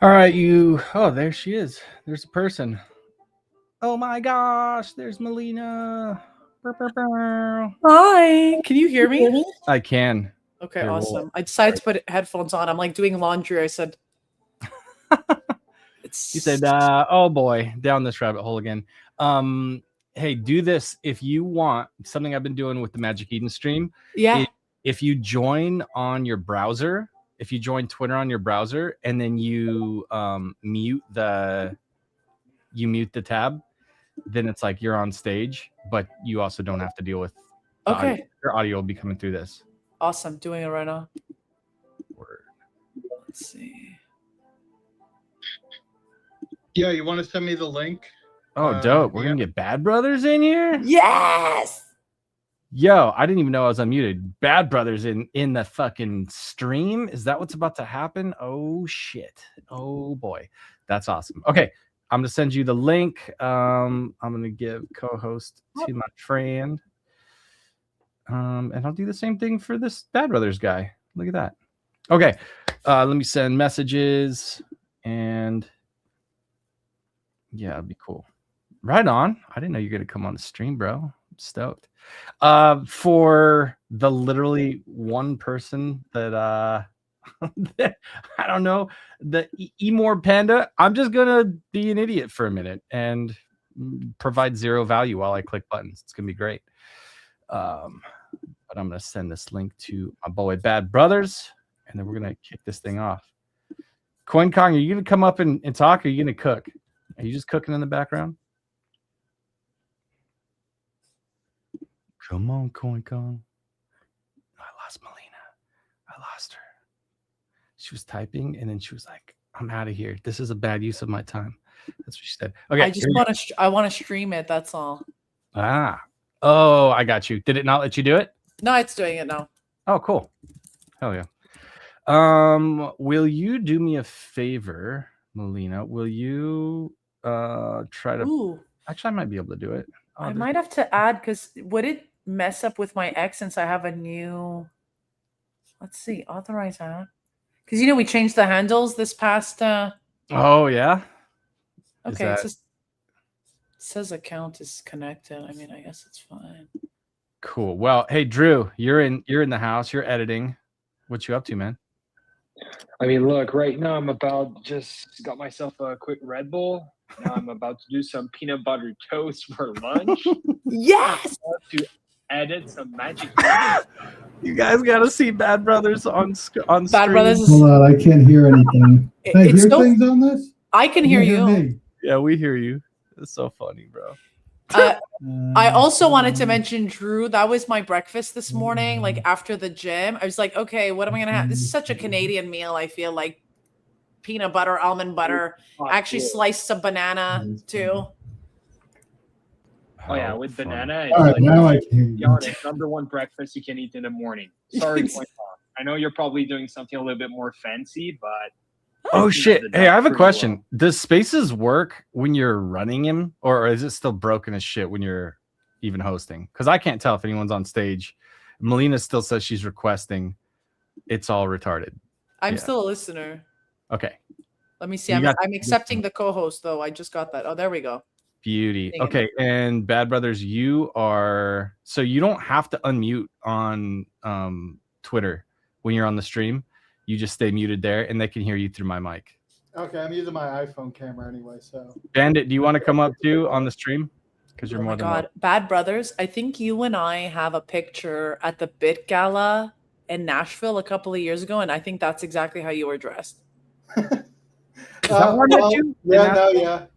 All right, you. Oh, there she is. There's a person. Oh my gosh, there's Melina. Brr, brr, brr. Hi, can you hear me? I can. Okay, Here, awesome. I decided to put headphones on. I'm like doing laundry. I said, You said, "Oh boy, down this rabbit hole again." Hey, do this if you want. Something I've been doing with the Magic Eden stream. yeah. If you join on your browser, if you join Twitter on your browser, and then you mute the tab, then it's like you're on stage, but you also don't have to deal with Okay. audio. Your audio will be coming through this. Awesome. Doing it right now. Word. Let's see. Yeah, you want to send me the link? Oh, dope. We're going to get Bad Brothers in here? Yes! Yo, I didn't even know I was unmuted. Bad Brothers in the fucking stream? Is that what's about to happen? Oh, shit. Oh, boy. That's awesome. Okay. I'm going to send you the link. I'm going to give co-host to my friend. And I'll do the same thing for this Bad Brothers guy. Look at that. Okay. Let me send messages. And yeah, it'd be cool. Right on. I didn't know you were going to come on the stream, bro. I'm stoked. For the literally one person that I don't know, the Emor Panda, I'm just gonna be an idiot for a minute and provide zero value while I click buttons. It's gonna be great. But I'm gonna send this link to my boy Bad Brothers, and then we're gonna kick this thing off. Coin Kong, are you gonna come up and talk, or are you gonna cook? Are you just cooking in the background? Come on, Coin Kong. I lost Melina. I lost her. She was typing, and then she was like, "I'm out of here. This is a bad use of my time." That's what she said. Okay. I just want to. I want to stream it. That's all. Ah. Oh, I got you. Did it not let you do it? No, it's doing it now. Oh, cool. Hell yeah. Will you do me a favor, Melina? Will you try to? Ooh. Actually, I might be able to do it. I might have to add, because would it mess up with my X since I have a new? Let's see. Authorize add. Because we changed the handles this past. Oh yeah. Okay, it says account is connected. I mean, I guess it's fine. Cool. Well, hey Drew, you're in the house. You're editing. What you up to, man? I mean, look, right now I'm just got myself a quick Red Bull. Now I'm about to do some peanut butter toast for lunch. Yes. To edit some Magic. You guys got to see Bad Brothers on Bad stream. Brothers. Hold on, I can't hear anything. Can I hear things on this? I can hear you. Me? Yeah, we hear you. It's so funny, bro. I also wanted to mention, Drew, that was my breakfast this morning. Like after the gym, I was like, okay, what am I going to have? This is such a Canadian meal. I feel like peanut butter, almond butter. Actually sliced some banana too. Oh yeah, with banana. All right, now I can hear you. Number one breakfast you can eat in the morning. Sorry, I know you're probably doing something a little bit more fancy, but oh shit! Hey, I have a question. Does Spaces work when you're running him, or is it still broken as shit when you're even hosting? Because I can't tell if anyone's on stage. Melina still says she's requesting. It's all retarded. I'm still a listener. Okay. Let me see. I'm accepting the co-host though. I just got that. Oh, there we go. Beauty. Okay, and Bad Brothers, you are so you don't have to unmute on Twitter when you're on the stream. You just stay muted there, and they can hear you through my mic. Okay, I'm using my iPhone camera anyway, so. Bandit, do you want to come up too on the stream? Because you're more than welcome. Bad Brothers, I think you and I have a picture at the Bit Gala in Nashville a couple of years ago, and I think that's exactly how you were dressed. Yeah.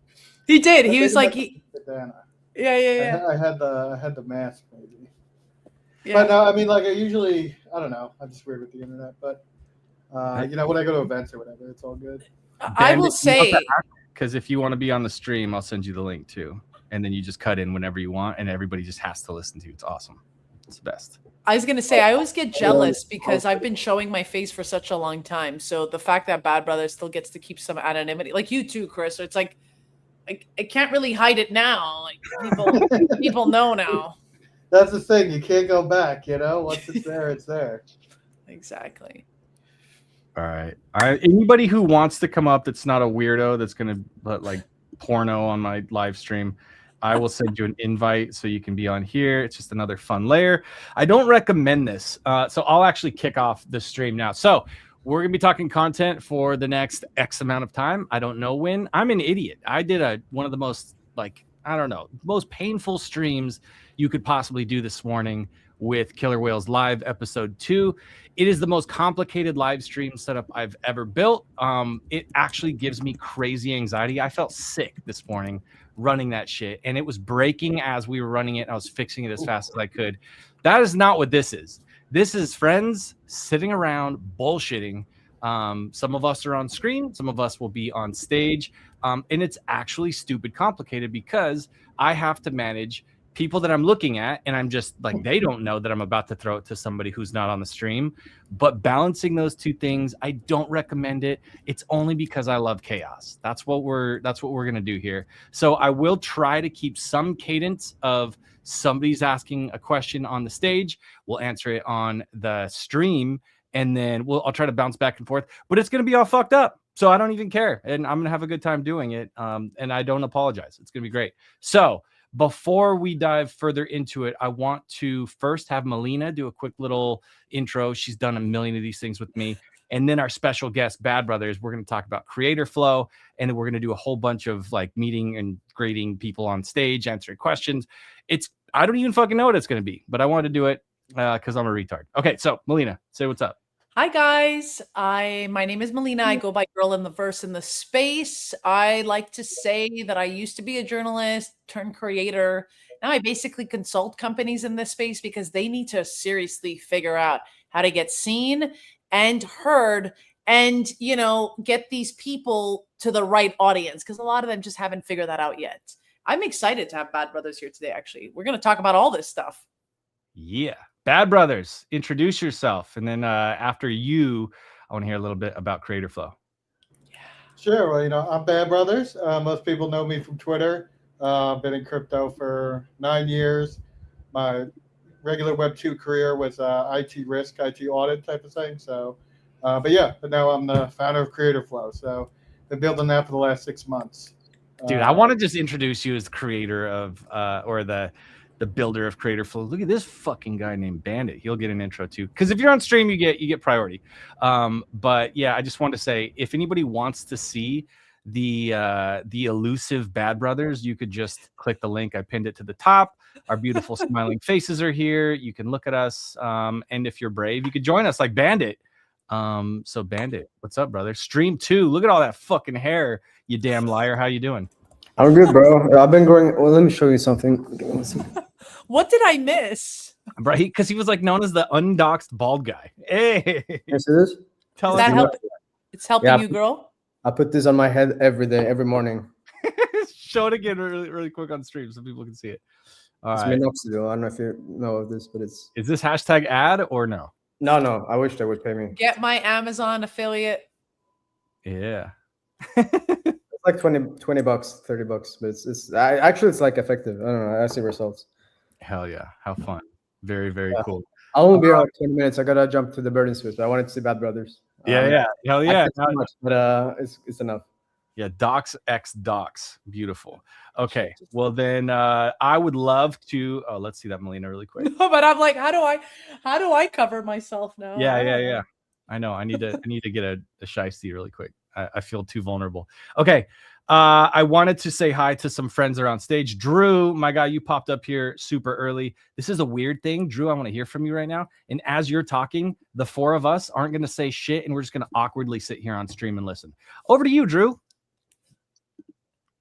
He did. He was like, yeah. I had the mask maybe. Yeah. But no, I mean, like I don't know. I'm just weird with the internet, but when I go to events or whatever, it's all good. I will say, because if you want to be on the stream, I'll send you the link too, and then you just cut in whenever you want, and everybody just has to listen to you. It's awesome. It's the best. I was gonna say I always get jealous because I've been showing my face for such a long time. So the fact that Bad Brothers still gets to keep some anonymity, like you too, Chris. So it's like I can't really hide it now. Like people know now. That's the thing. You can't go back. Once it's there, it's there. Exactly. All right. Anybody who wants to come up that's not a weirdo that's gonna put like porno on my live stream, I will send you an invite so you can be on here. It's just another fun layer. I don't recommend this, so I'll actually kick off the stream now. So we're gonna be talking content for the next X amount of time. I don't know when. I'm an idiot. I did one of the most most painful streams you could possibly do this morning with Killer Whales Live episode 2. It is the most complicated live stream setup I've ever built. It actually gives me crazy anxiety. I felt sick this morning running that shit, and it was breaking as we were running it, and I was fixing it as fast as I could. That is not what this is. This is friends sitting around bullshitting. Some of us are on screen, some of us will be on stage, and it's actually stupid complicated because I have to manage people that I'm looking at, and I'm just like, they don't know that I'm about to throw it to somebody who's not on the stream. But balancing those two things, I don't recommend it. It's only because I love chaos. That's what we're gonna do here. So I will try to keep some cadence of somebody's asking a question on the stage. We'll answer it on the stream, and then I'll try to bounce back and forth. But it's gonna be all fucked up, so I don't even care, and I'm gonna have a good time doing it. And I don't apologize. It's gonna be great. So before we dive further into it, I want to first have Melina do a quick little intro. She's done a million of these things with me. And then our special guest, Bad Brothers, we're going to talk about creator flow. And then we're going to do a whole bunch of like meeting and grading people on stage, answering questions. I don't even fucking know what it's going to be, but I wanted to do it because I'm a retard. Okay, so Melina, say what's up. Hi guys, my name is Melina. I go by Girl in the Verse in the Space. I like to say that I used to be a journalist turned creator. Now I basically consult companies in this space because they need to seriously figure out how to get seen and heard and, get these people to the right audience because a lot of them just haven't figured that out yet. I'm excited to have Bad Brothers here today, actually. We're going to talk about all this stuff. Yeah. Bad Brothers, introduce yourself. And then after you, I want to hear a little bit about Creator Flow. Sure. Well, I'm Bad Brothers. Most people know me from Twitter. I've been in crypto for 9 years. My regular Web 2 career was IT risk, IT audit type of thing. So, but now I'm the founder of Creator Flow. So been building that for the last 6 months. Dude, I want to just introduce you as the creator of, or the builder of Creator Flow. Look at this fucking guy named Bandit. He'll get an intro too. Because if you're on stream, you get priority. But yeah, I just want to say, if anybody wants to see the elusive Bad Brothers, you could just click the link. I pinned it to the top. Our beautiful smiling faces are here. You can look at us. And if you're brave, you could join us like Bandit. So Bandit, what's up, brother? Stream 2. Look at all that fucking hair, you damn liar. How you doing? I'm good, bro. I've been growing. Well, let me show you something. What did I miss? Right, because he was like known as the undoxed bald guy. Hey, Can I see this? tell Does us. that help? It's helping Yeah. you, girl. I put this on my head every day, every morning. Show it again really, really quick on stream so people can see it. All It's right. minoxidil. I don't know if you know of this, but it's Is this hashtag ad or no? no. I wish they would pay me. Get my Amazon affiliate. Yeah. It's like 20 bucks, 30 bucks, but it's like effective. I don't know. I see results. Hell yeah. How fun. Very, very Yeah. cool. I'll only be around 20 minutes. I gotta jump to the birding switch. I wanted to see Bad Brothers. Yeah. Hell I yeah. said too much, but it's enough. Yeah. Docs X Docs. Beautiful. Okay. Well, then I would love to. Oh, let's see that Melina really quick. No, but I'm like, how do I cover myself now? Yeah. I know. I need to get a shiesty really quick. I feel too vulnerable. Okay. I wanted to say hi to some friends that are on stage. Drew, my guy, you popped up here super early. This is a weird thing. Drew, I want to hear from you right now. And as you're talking, the four of us aren't going to say shit, and we're just going to awkwardly sit here on stream and listen. Over to you, Drew.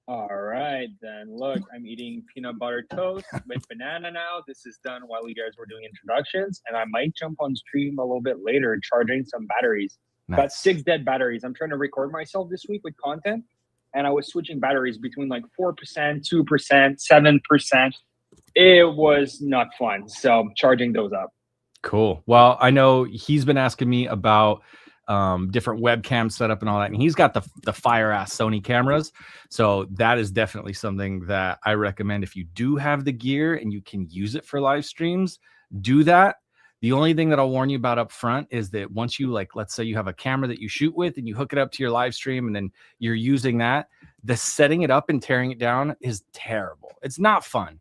All right, then. Look, I'm eating peanut butter toast with banana now. This is done while you guys were doing introductions, and I might jump on stream a little bit later charging some batteries. Nice. Got 6 dead batteries. I'm trying to record myself this week with content, and I was switching batteries between like 4%, 2%, 7%. It was not fun, so I'm charging those up. Cool. Well, I know he's been asking me about different webcam setup and all that, and he's got the fire ass Sony cameras, so that is definitely something that I recommend. If you do have the gear and you can use it for live streams, do that, The only thing that I'll warn you about up front is that once you like, let's say you have a camera that you shoot with and you hook it up to your live stream and then you're using that, the setting it up and tearing it down is terrible. It's not fun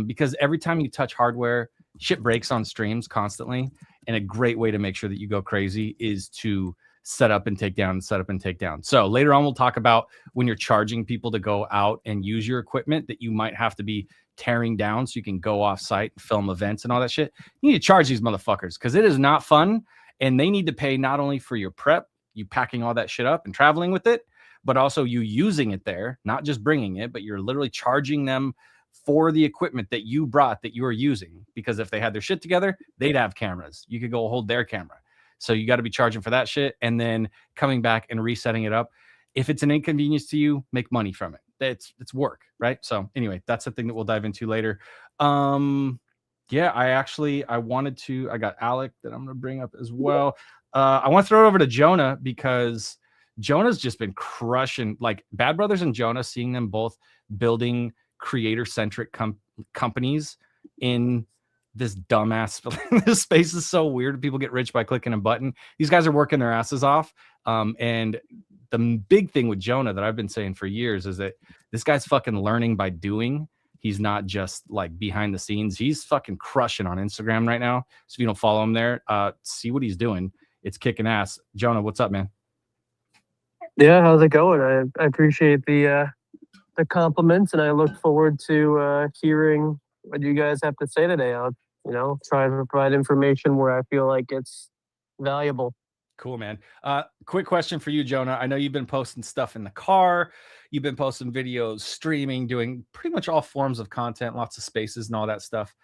because every time you touch hardware, shit breaks on streams constantly. And a great way to make sure that you go crazy is to set up and take down, set up and take down. So later on, we'll talk about when you're charging people to go out and use your equipment that you might have to be tearing down so you can go off site and film events and all that shit. You need to charge these motherfuckers because it is not fun. And they need to pay not only for your prep, you packing all that shit up and traveling with it, but also you using it there, not just bringing it, but you're literally charging them for the equipment that you brought that you are using. Because if they had their shit together, they'd have cameras. You could go hold their camera. So you got to be charging for that shit and then coming back and resetting it up. If it's an inconvenience to you, make money from it. It's work, right? So anyway, that's the thing that we'll dive into later. Yeah, I wanted to, I got Alec that I'm going to bring up as well. I want to throw it over to Jonah because Jonah's just been crushing, like Bad Brothers and Jonah, seeing them both building creator-centric companies in this dumbass this space is so weird. People get rich by clicking a button. These guys are working their asses off. And the big thing with Jonah that I've been saying for years is that this guy's fucking learning by doing. He's not just like behind the scenes. He's fucking crushing on Instagram right now. So if you don't follow him there, see what he's doing. It's kicking ass. Jonah, what's up, man? Yeah, how's it going? I appreciate the compliments, and I look forward to hearing what you guys have to say today. I'll, try to provide information where I feel like it's valuable. Cool, man. Quick question for you, Jonah. I know you've been posting stuff in the car. You've been posting videos, streaming, doing pretty much all forms of content, lots of spaces and all that stuff.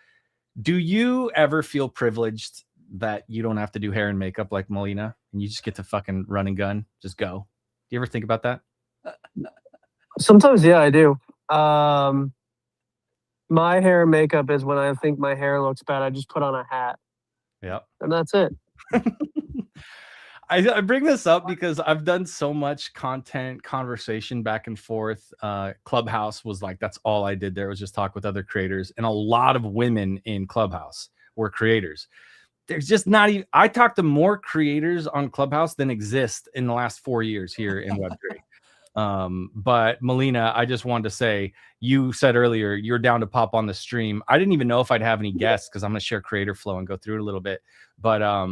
Do you ever feel privileged that you don't have to do hair and makeup like Molina and you just get to fucking run and gun, just go? Do you ever think about that? Sometimes, yeah, I do. My hair and makeup is when I think my hair looks bad, I just put on a hat. Yep. And that's it. I bring this up because I've done so much content conversation back and forth. Clubhouse was like, that's all I did there was just talk with other creators. And a lot of women in Clubhouse were creators. There's just not even, I talked to more creators on Clubhouse than exist in the last 4 years here in Web3. But Melina, I just wanted to say, you said earlier you're down to pop on the stream. I didn't even know if I'd have any guests because I'm going to share creator flow and go through it a little bit. But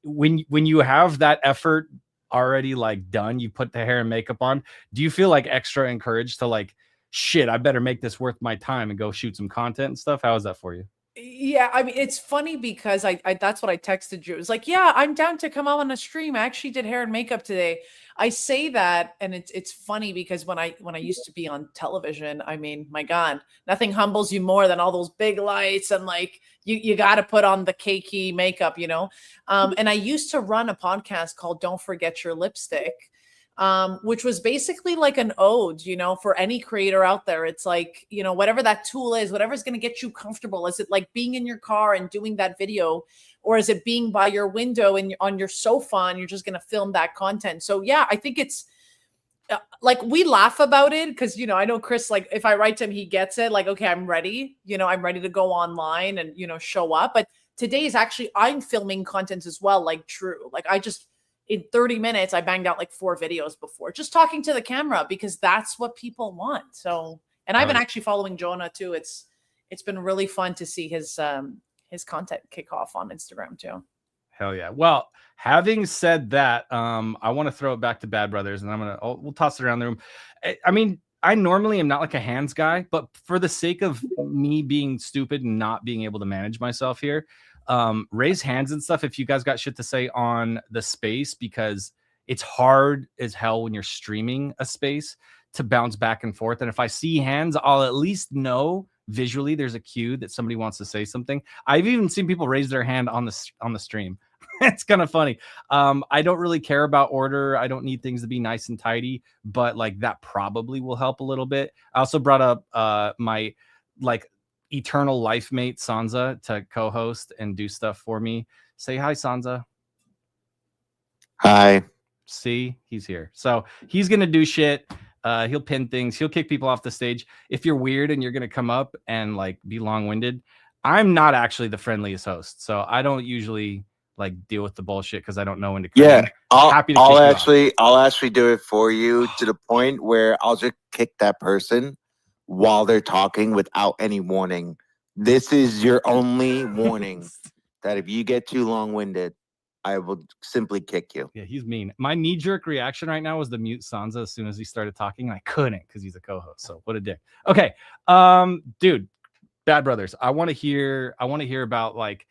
when you have that effort already like done, you put the hair and makeup on, do you feel like extra encouraged to like, shit, I better make this worth my time and go shoot some content and stuff? How is that for you? Yeah, I mean, it's funny because I that's what I texted you. It was like, yeah, I'm down to come out on a stream. I actually did hair and makeup today. I say that, and it's funny because when I used to be on television, I mean, my God, nothing humbles you more than all those big lights and like you got to put on the cakey makeup, And I used to run a podcast called Don't Forget Your Lipstick. Which was basically like an ode, for any creator out there. It's like, whatever that tool is, whatever's going to get you comfortable. Is it like being in your car and doing that video? Or is it being by your window and on your sofa and you're just going to film that content? So yeah, I think it's like we laugh about it because, I know Chris, like if I write to him, he gets it. Like, okay, I'm ready. I'm ready to go online and, show up. But today is actually, I'm filming content as well, like Drew. Like in 30 minutes, I banged out like 4 videos before just talking to the camera because that's what people want. So, and I've been actually following Jonah too. It's been really fun to see his content kick off on Instagram too. Hell yeah. Well, having said that, I want to throw it back to Bad Brothers and we'll toss it around the room. I mean, I normally am not like a hands guy, but for the sake of me being stupid and not being able to manage myself here, raise hands and stuff if you guys got shit to say on the space, because it's hard as hell when you're streaming a space to bounce back and forth. And if I see hands, I'll at least know visually there's a cue that somebody wants to say something. I've even seen people raise their hand on the stream. It's kind of funny. I don't really care about order. I don't need things to be nice and tidy, but like that probably will help a little bit. I also brought up my like eternal life mate Sansa to co-host and do stuff for me. Say hi, Sansa. Hi. See, he's here. So he's gonna do shit. He'll pin things. He'll kick people off the stage. If you're weird and you're gonna come up and like be long-winded, I'm not actually the friendliest host, so I don't usually like deal with the bullshit because I don't know when to cut Yeah, in. Happy to kick you I'll actually do it for you to the point where I'll just kick that person while they're talking without any warning. This is your only warning that if you get too long-winded, I will simply kick you. Yeah, he's mean. My knee-jerk reaction right now was to mute Sansa as soon as he started talking, and I couldn't because he's a co-host. So what a dick. Okay, dude, Bad Brothers. I want to hear about like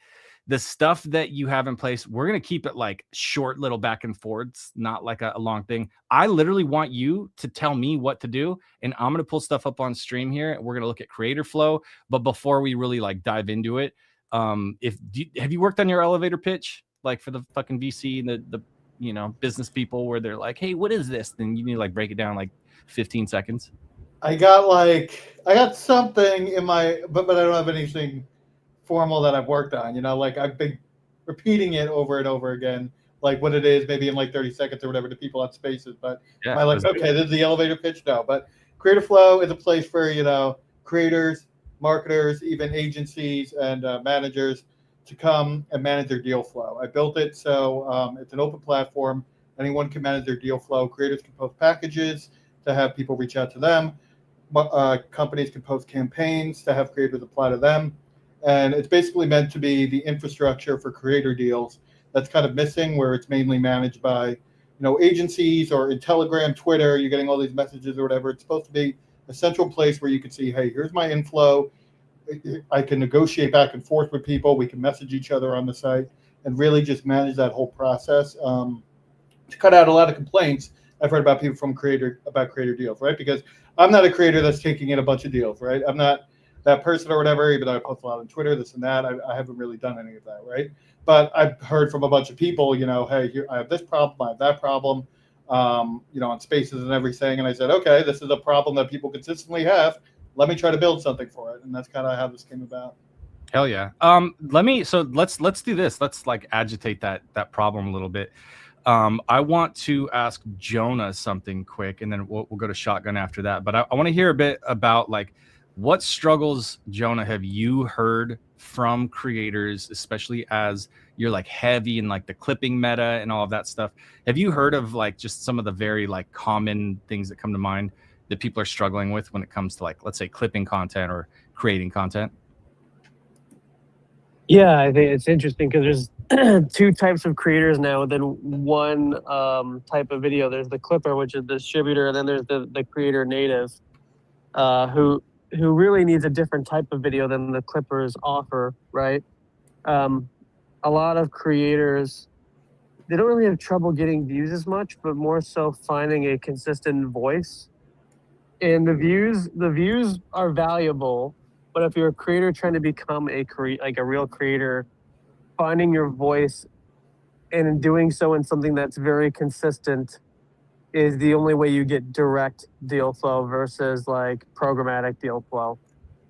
the stuff that you have in place. We're gonna keep it like short, little back and forths, not like a long thing. I literally want you to tell me what to do, and I'm gonna pull stuff up on stream here. We're gonna look at creator flow, but before we really like dive into it, have you worked on your elevator pitch? Like for the fucking VC and the business people where they're like, hey, what is this? Then you need to like break it down like 15 seconds. I got something in my, but I don't have anything formal that I've worked on. Like I've been repeating it over and over again, like what it is, maybe in like 30 seconds or whatever to people on Spaces. But Yeah, am I like, okay, this is the elevator pitch? No, but Creator Flow is a place for creators, marketers, even agencies and managers to come and manage their deal flow. I built it so it's an open platform. Anyone can manage their deal flow. Creators can post packages to have people reach out to them. Companies can post campaigns to have creators apply to them. And it's basically meant to be the infrastructure for creator deals that's kind of missing, where it's mainly managed by agencies, or in Telegram, Twitter, you're getting all these messages or whatever. It's supposed to be a central place where you can see, hey, here's my inflow. I can negotiate back and forth with people. We can message each other on the site and really just manage that whole process to cut out a lot of complaints I've heard about people from creator deals, right? Because I'm not a creator that's taking in a bunch of deals, right? I'm not that person or whatever, even though I post a lot on Twitter, this and that. I haven't really done any of that, right? But I've heard from a bunch of people, hey, here, I have this problem, I have that problem, on Spaces and everything. And I said, okay, this is a problem that people consistently have. Let me try to build something for it. And that's kind of how this came about. Hell yeah. Let's do this. Let's like agitate that problem a little bit. I want to ask Jonah something quick, and then we'll go to Shotgun after that. But I want to hear a bit about like what struggles, Jonah, have you heard from creators, especially as you're like heavy in like the clipping meta and all of that stuff. Have you heard of like just some of the very like common things that come to mind that people are struggling with when it comes to like, let's say, clipping content or creating content? Yeah, I think it's interesting because there's two types of creators now within one type of video. There's the clipper, which is the distributor, and then there's the creator native, who really needs a different type of video than the clippers offer, right? A lot of creators, they don't really have trouble getting views as much, but more so finding a consistent voice. And the views are valuable, but if you're a creator trying to become a real creator, finding your voice and in doing so in something that's very consistent is the only way you get direct deal flow versus like programmatic deal flow.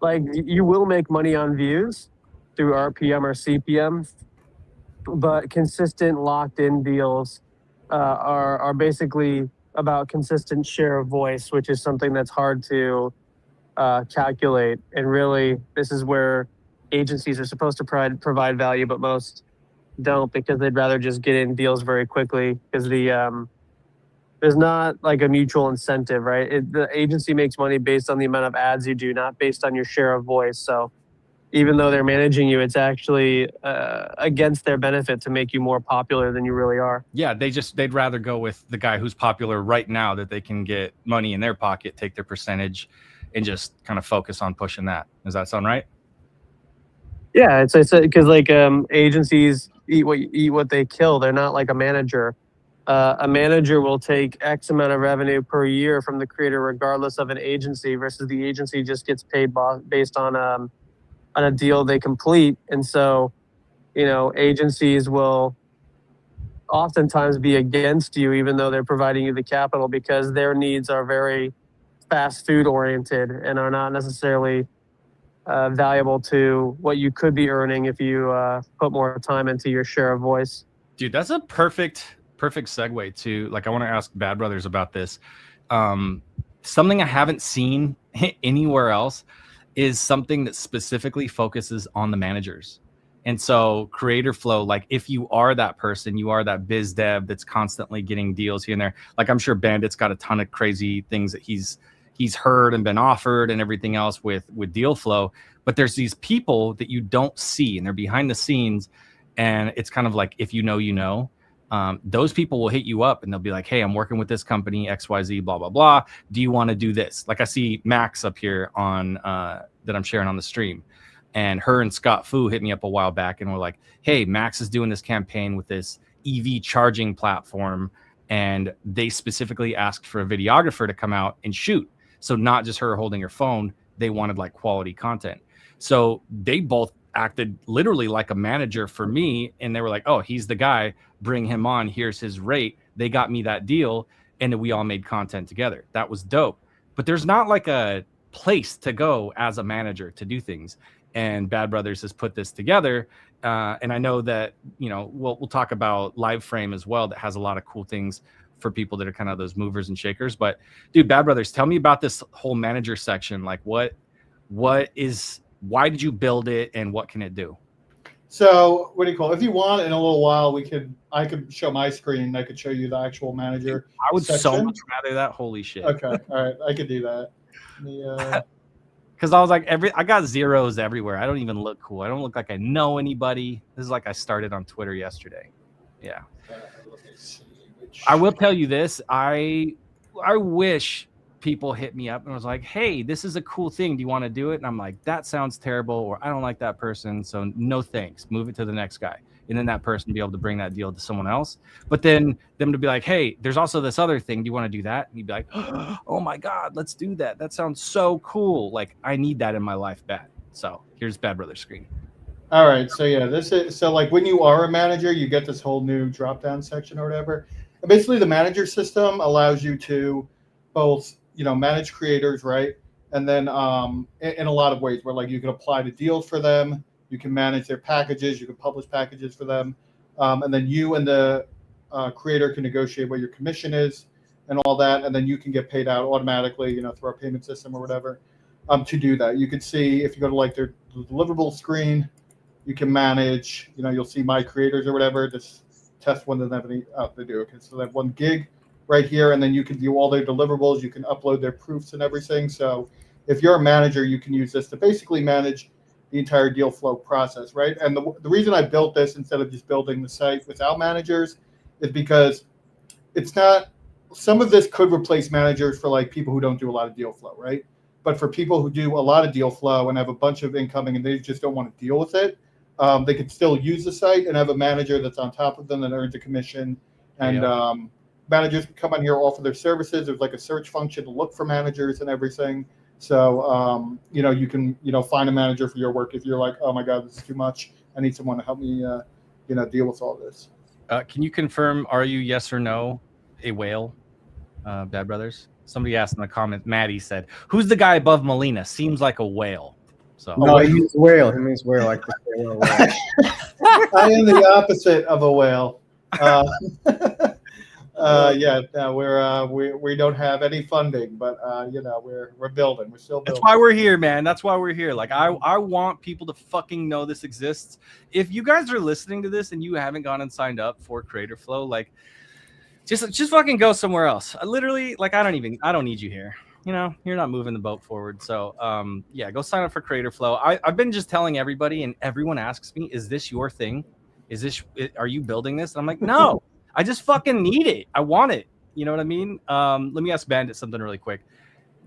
Like you will make money on views through RPM or CPM, but consistent locked in deals are basically about consistent share of voice, which is something that's hard to calculate. And really, this is where agencies are supposed to provide value, but most don't, because they'd rather just get in deals very quickly because there's not like a mutual incentive, right? The agency makes money based on the amount of ads you do, not based on your share of voice. So even though they're managing you, it's actually against their benefit to make you more popular than you really are. Yeah, they'd rather go with the guy who's popular right now that they can get money in their pocket, take their percentage, and just kind of focus on pushing that. Does that sound right? Yeah, it's because like agencies eat what they kill. They're not like a manager. A manager will take X amount of revenue per year from the creator, regardless of an agency, versus the agency just gets paid based on a deal they complete. And so, agencies will oftentimes be against you, even though they're providing you the capital, because their needs are very fast food oriented and are not necessarily valuable to what you could be earning if you put more time into your share of voice. Dude, that's a perfect segue to like, I want to ask Bad Brothers about this. Something I haven't seen anywhere else is something that specifically focuses on the managers. And so Creator Flow, like if you are that person, you are that biz dev that's constantly getting deals here and there. Like I'm sure Bandit's got a ton of crazy things that he's heard and been offered and everything else with deal flow. But there's these people that you don't see and they're behind the scenes. And it's kind of like, if you know, you know. Those people will hit you up and they'll be like, hey, I'm working with this company, XYZ, blah, blah, blah. Do you want to do this? Like I see Max up here on that I'm sharing on the stream. And her and Scott Fu hit me up a while back and were like, hey, Max is doing this campaign with this EV charging platform. And they specifically asked for a videographer to come out and shoot. So not just her holding her phone, they wanted like quality content. So they both acted literally like a manager for me. And they were like, oh, he's the guy, bring him on. Here's his rate. They got me that deal. And then we all made content together. That was dope. But there's not like a place to go as a manager to do things. And Bad Brothers has put this together. And I know that, you know, we'll talk about Live Frame as well. That has a lot of cool things for people that are kind of those movers and shakers. But dude, Bad Brothers, tell me about this whole manager section. Like why did you build it and what can it do? So what do you call it? If you want, in a little while, I could show my screen. I could show you the actual manager. I would section. so much rather that. Holy shit. Okay. All right. I could do that. Because I was like, I got zeros everywhere. I don't even look cool. I don't look like I know anybody. This is like I started on Twitter yesterday. Yeah. I will tell you this. I wish people hit me up and was like, hey, this is a cool thing. Do you want to do it? And I'm like, that sounds terrible, or I don't like that person. So no thanks. Move it to the next guy. And then that person be able to bring that deal to someone else. But then them to be like, hey, there's also this other thing. Do you want to do that? And you'd be like, oh my God, let's do that. That sounds so cool. Like I need that in my life bad. So here's Bad Brother's screen. All right. So yeah, like when you are a manager, you get this whole new drop down section or whatever. And basically the manager system allows you to both, you know, manage creators, right? And then in a lot of ways where like you can apply to deals for them. You can manage their packages. You can publish packages for them. And then you and the creator can negotiate what your commission is and all that. And then you can get paid out automatically, you know, through our payment system or whatever to do that. You can see if you go to like their deliverable screen, you can manage, you know, you'll see my creators or whatever. This test one doesn't have any they do. Okay, so they have 1 gig right here. And then you can view all their deliverables. You can upload their proofs and everything. So if you're a manager, you can use this to basically manage the entire deal flow process, right? And the reason I built this instead of just building the site without managers is because it's not, some of this could replace managers for like people who don't do a lot of deal flow, right? But for people who do a lot of deal flow and have a bunch of incoming and they just don't want to deal with it, they could still use the site and have a manager that's on top of them that earns a commission. And managers can come on here, offer their services. There's like a search function to look for managers and everything. So, you know, you can, you know, find a manager for your work if you're like, oh my God, this is too much. I need someone to help me, you know, deal with all this. Can you confirm, are you yes or no a whale, Bad Brothers? Somebody asked in the comments, Maddie said, who's the guy above Molina? Seems like a whale. So no, he means whale. He means whale, like the whale. I am the opposite of a whale. Yeah, no, we don't have any funding, but you know, we're building. We're still building. That's why we're here, man. That's why we're here. Like I want people to fucking know this exists. If you guys are listening to this and you haven't gone and signed up for Creator Flow, like just fucking go somewhere else. I literally, like, I don't need you here. You know, you're not moving the boat forward. So yeah, go sign up for Creator Flow. I've been just telling everybody, and everyone asks me, is this your thing? Are you building this? And I'm like, no. I just fucking need it. I want it. You know what I mean? Let me ask Bandit something really quick.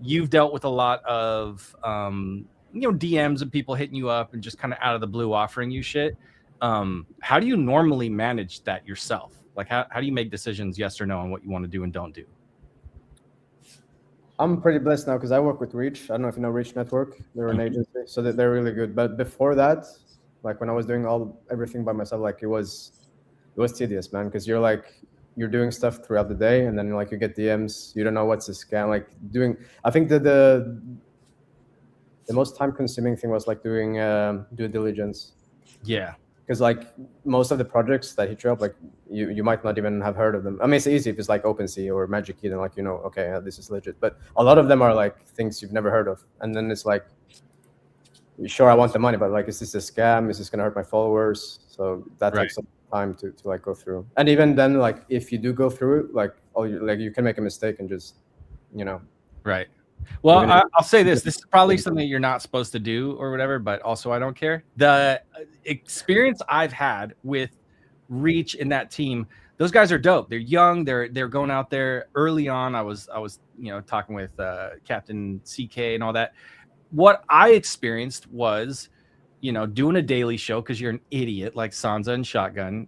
You've dealt with a lot of, you know, DMs and people hitting you up and just kind of out of the blue offering you shit. How do you normally manage that yourself? Like, how do you make decisions, yes or no, on what you want to do and don't do? I'm pretty blessed now because I work with Reach. I don't know if you know Reach Network. They're an agency, so they're really good. But before that, like when I was doing everything by myself, like it was tedious, man, because you're doing stuff throughout the day and then like you get DMs, you don't know what's a scam. Like I think that the most time consuming thing was like doing due diligence. Yeah. Because like most of the projects that hit you up, like you might not even have heard of them. I mean, it's easy if it's like OpenSea or Magic Key, then like, you know, okay, this is legit. But a lot of them are like things you've never heard of. And then it's like, sure, I want the money, but like, is this a scam? Is this gonna hurt my followers? So that Right. takes some time to like go through. And even then, like if you do go through it, like you can make a mistake and just, you know. Right. Well, Even if- I'll say this. This is probably something you're not supposed to do or whatever, but also I don't care. The experience I've had with Reach in that team, those guys are dope. They're young. They're going out there early on. I was talking with Captain CK and all that. What I experienced was, doing a daily show because you're an idiot like Sansa and Shotgun.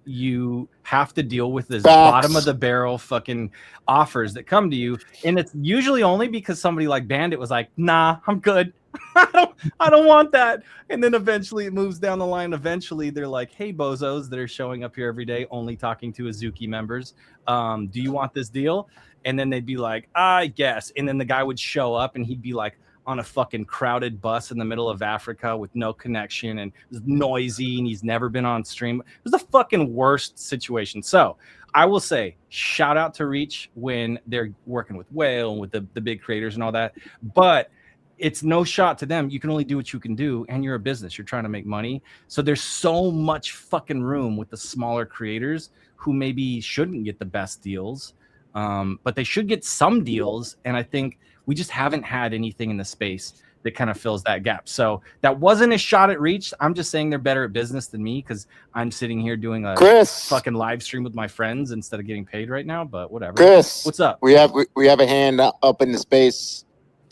You have to deal with this bottom of the barrel fucking offers that come to you, and it's usually only because somebody like Bandit was like, "Nah, I'm good. I don't want that." And then eventually it moves down the line. Eventually they're like, "Hey, bozos that are showing up here every day, only talking to Azuki members. Do you want this deal?" And then they'd be like, "I guess." And then the guy would show up and he'd be like on a fucking crowded bus in the middle of Africa with no connection, and it was noisy, and he's never been on stream. It was the fucking worst situation. So I will say, shout out to Reach when they're working with Whale and with the big creators and all that. But it's no shot to them. You can only do what you can do, and you're a business. You're trying to make money. So there's so much fucking room with the smaller creators who maybe shouldn't get the best deals, but they should get some deals. And I think we just haven't had anything in the space that kind of fills that gap. So that wasn't a shot at Reach. I'm just saying they're better at business than me because I'm sitting here doing a fucking live stream with my friends instead of getting paid right now. But whatever. Chris, what's up? We have a hand up in the space.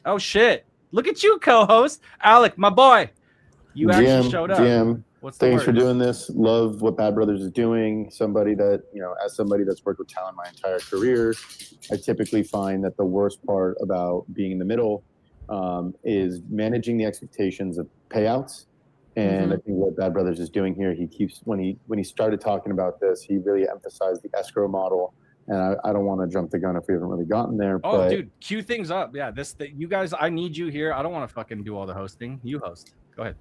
Oh shit! Look at you, co-host Alec, my boy. You actually showed up. GM, What's the thanks for word? doing this. Love what Bad Brothers is doing. Somebody that, as somebody that's worked with talent my entire career, I typically find that the worst part about being in the middle is managing the expectations of payouts. And I think what Bad Brothers is doing here, he keeps, when he started talking about this, he really emphasized the escrow model. And I don't want to jump the gun if we haven't really gotten there. Oh, but dude, cue things up. Yeah, you guys, I need you here. I don't want to fucking do all the hosting. You host. Go ahead.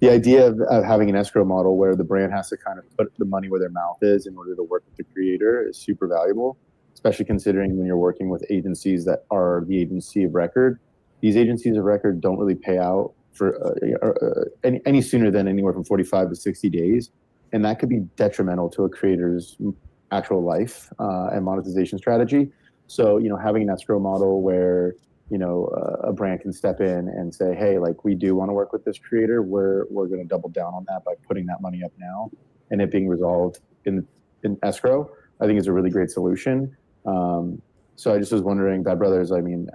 The idea of having an escrow model where the brand has to kind of put the money where their mouth is in order to work with the creator is super valuable, especially considering when you're working with agencies that are the agency of record. These agencies of record don't really pay out for any sooner than anywhere from 45 to 60 days. And that could be detrimental to a creator's actual life and monetization strategy. So, having an escrow model where, a brand can step in and say, hey, like, we do want to work with this creator. We're going to double down on that by putting that money up now and it being resolved in escrow, I think is a really great solution. So I just was wondering, Bad Brothers, I mean,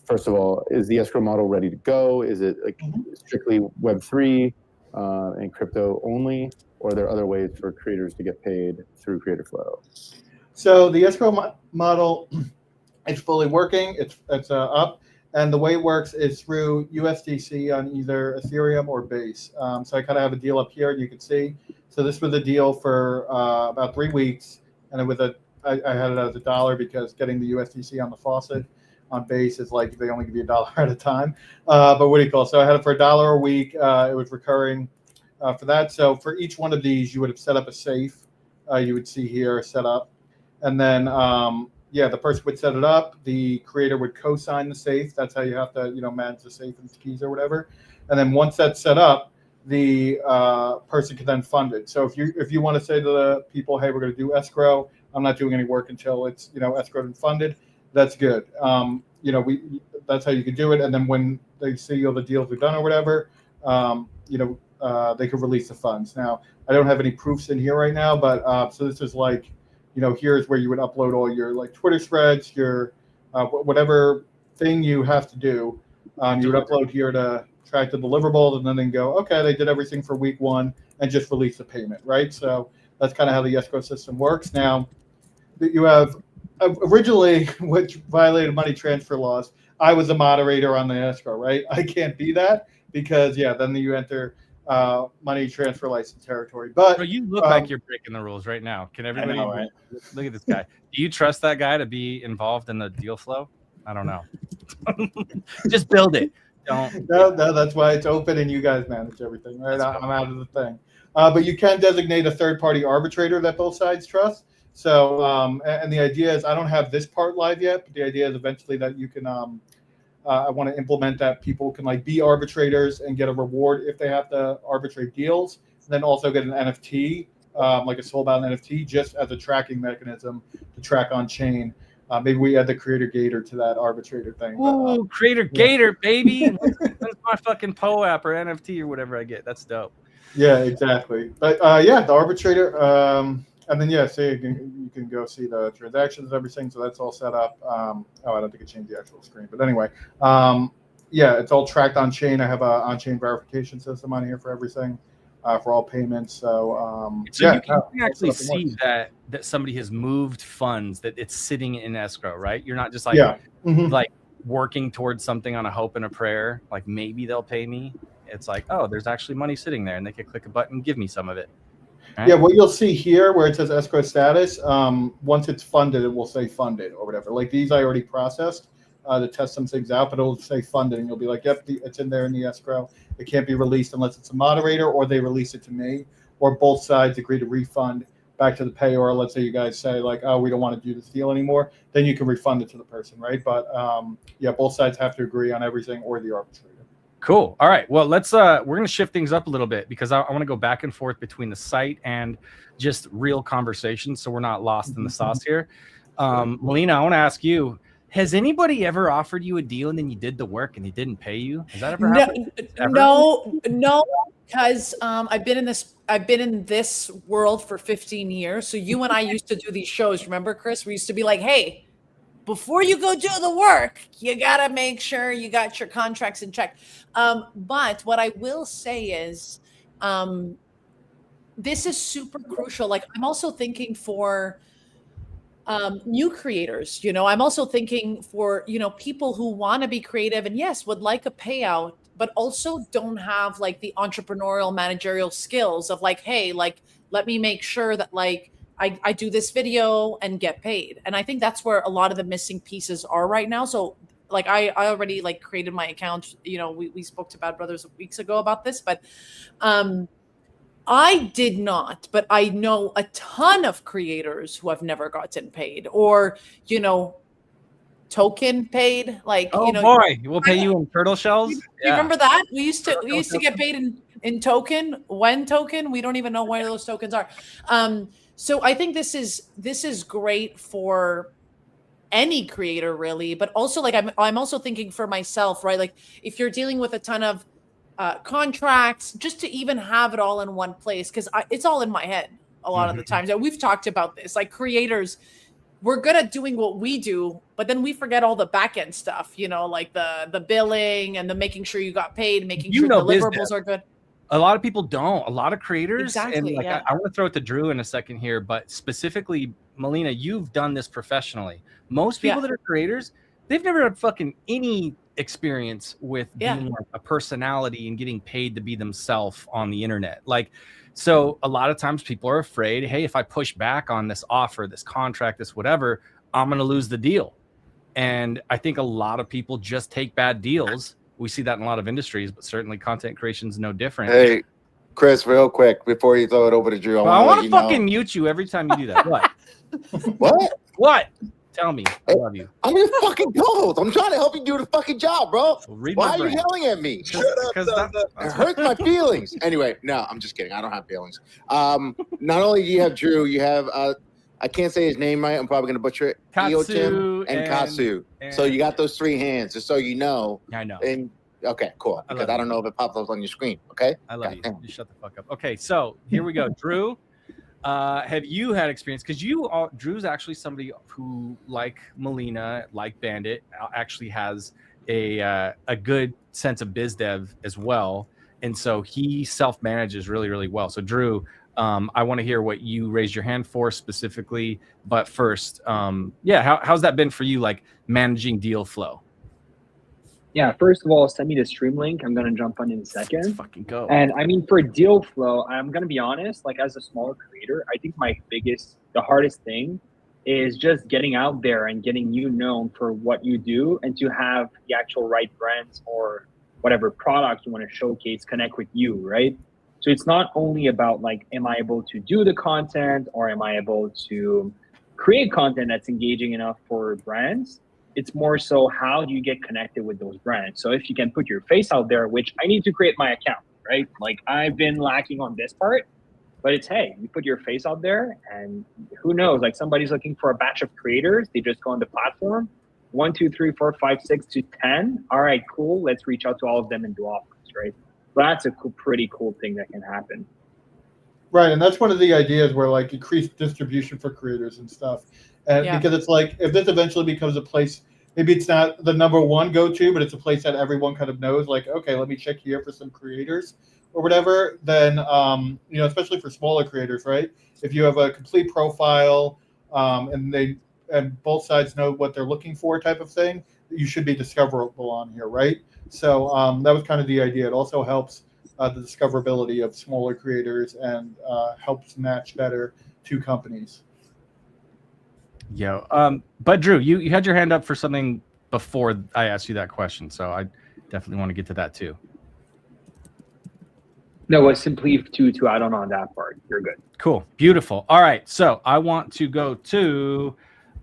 first of all, is the escrow model ready to go? Is it like strictly Web3 and crypto only? Or are there other ways for creators to get paid through Creator Flow? So the escrow model is fully working. It's up, and the way it works is through USDC on either Ethereum or Base. So I kind of have a deal up here, and you can see. So this was a deal for about 3 weeks, and I had it as $1 because getting the USDC on the faucet on Base is like they only give you $1 at a time. But what do you call it? So I had it for $1 a week. It was recurring for that. So for each one of these, you would have set up a safe. You would see here set up, and then the person would set it up. The creator would co-sign the safe. That's how you have to manage the safe and its keys or whatever. And then once that's set up, the person can then fund it. So if you want to say to the people, hey, we're going to do escrow, I'm not doing any work until it's escrowed and funded, that's good. That's how you can do it. And then when they see all the deals are done or whatever, they could release the funds. Now, I don't have any proofs in here right now, but so this is like, here's where you would upload all your like Twitter threads, your whatever thing you have to do. You would upload here to track the deliverables, and then they go, okay, they did everything for week 1 and just release the payment, right? So that's kind of how the escrow system works. Now, you have originally, which violated money transfer laws, I was a moderator on the escrow, right? I can't be that because, then you enter money transfer license territory. But Bro, you look like you're breaking the rules right now. Can everybody right? Look at this guy? Do you trust that guy to be involved in the deal flow? I don't know. Just build it. Don't. No, that's why it's open and you guys manage everything, right? I'm out of the thing. But you can designate a third-party arbitrator that both sides trust. So, and the idea is, I don't have this part live yet, but the idea is eventually that you can I want to implement that people can like be arbitrators and get a reward if they have to arbitrate deals, and then also get an NFT, like a soulbound NFT, just as a tracking mechanism to track on chain. Maybe we add the creator gator to that arbitrator thing. Ooh, creator gator, baby. That's my fucking PO app or NFT or whatever I get. That's dope. Yeah, exactly. But yeah, the arbitrator, and then so you can go see the transactions and everything. So that's all set up. I don't think it changed the actual screen, but anyway, it's all tracked on chain. I have a on chain verification system on here for everything, for all payments. So you can actually see that somebody has moved funds, that it's sitting in escrow, right? You're not just like like working towards something on a hope and a prayer, like maybe they'll pay me. It's like, oh, there's actually money sitting there, and they can click a button, give me some of it. Right? Yeah, what you'll see here where it says escrow status, once it's funded, it will say funded or whatever. Like these I already processed to test some things out, but it'll say funded, and you'll be like, yep, it's in there in the escrow. It can't be released unless it's a moderator or they release it to me, or both sides agree to refund back to the payer. Let's say you guys say like, oh, we don't want to do this deal anymore, then you can refund it to the person, right? But both sides have to agree on everything, or the arbitrator. Cool. All right. Well, let's we're going to shift things up a little bit, because I want to go back and forth between the site and just real conversations, so we're not lost in the sauce here. Melina, I want to ask you, has anybody ever offered you a deal and then you did the work and they didn't pay you? Has that ever happened? No, because I've been in this world for 15 years. So you and I used to do these shows. Remember, Chris? We used to be like, hey, before you go do the work, you got to make sure you got your contracts in check. But what I will say is this is super crucial. Like, I'm also thinking for new creators, I'm also thinking for, people who want to be creative and yes, would like a payout, but also don't have like the entrepreneurial managerial skills of like, hey, like, let me make sure that like, I do this video and get paid. And I think that's where a lot of the missing pieces are right now. So like, I already like created my account, we spoke to Bad Brothers weeks ago about this, but I did not, but I know a ton of creators who have never gotten paid or, token paid. Like, boy, we'll pay you in turtle shells. You remember that? We used to get paid in token. When token? We don't even know where those tokens are. So I think this is great for any creator really, but also like I'm also thinking for myself, right? Like if you're dealing with a ton of contracts, just to even have it all in one place, because it's all in my head a lot of the times. And we've talked about this, like creators, we're good at doing what we do, but then we forget all the back end stuff, like the billing and the making sure you got paid, making sure deliverables are good. A lot of people don't. A lot of creators, exactly, and like I want to throw it to Drew in a second here, but specifically, Melina, you've done this professionally. Most people that are creators, they've never had fucking any experience with being a personality and getting paid to be themselves on the internet. Like, so a lot of times people are afraid, hey, if I push back on this offer, this contract, this whatever, I'm going to lose the deal. And I think a lot of people just take bad deals. We see that in a lot of industries, but certainly content creation is no different. Hey, Chris, real quick, before you throw it over to Drew, I want to fucking mute you every time you do that. What? What? Tell me. I love you. I'm your fucking co-host. I'm trying to help you do the fucking job, bro. Why are you yelling at me? Because it hurts my feelings. Anyway, no, I'm just kidding. I don't have feelings. Not only do you have Drew, you have I can't say his name right. I'm probably going to butcher it. Katsu and Katsu. So you got those three hands, just so you know. I know. And okay, cool. Because I don't know if it pops up on your screen. Okay. I love you. You shut the fuck up. Okay, so here we go, Drew. Have you had experience? Because Drew's actually somebody who, like Melina, like Bandit, actually has a good sense of biz dev as well, and so he self-manages really, really well. So Drew, I want to hear what you raised your hand for specifically. But first, how's that been for you, like managing deal flow? Yeah, first of all, send me the stream link. I'm gonna jump on in a second. Let's fucking go. And I mean, for deal flow, I'm gonna be honest. Like as a smaller creator, I think the hardest thing is just getting out there and getting you known for what you do, and to have the actual right brands or whatever product you want to showcase connect with you, right? So it's not only about like, am I able to do the content, or am I able to create content that's engaging enough for brands? It's more so how do you get connected with those brands. So if you can put your face out there, which I need to create my account, right? Like I've been lacking on this part, but it's, hey, you put your face out there and who knows, like somebody's looking for a batch of creators. They just go on the platform, 1, 2, 3, 4, 5, 6 to 10. All right, cool. Let's reach out to all of them and do offers, right? So that's a pretty cool thing that can happen. Right, and that's one of the ideas where like increased distribution for creators and stuff, and because it's like if this eventually becomes a place, maybe it's not the number one go-to, but it's a place that everyone kind of knows. Like, okay, let me check here for some creators or whatever. Then, you know, especially for smaller creators, right? If you have a complete profile, and both sides know what they're looking for, type of thing, you should be discoverable on here, right? So that was kind of the idea. It also helps the discoverability of smaller creators and helps match better to companies. But Drew, you had your hand up for something before I asked you that question, so I definitely want to get to that too. No, it's simply to add on that part. You're good. Cool, beautiful. All right, so I want to go to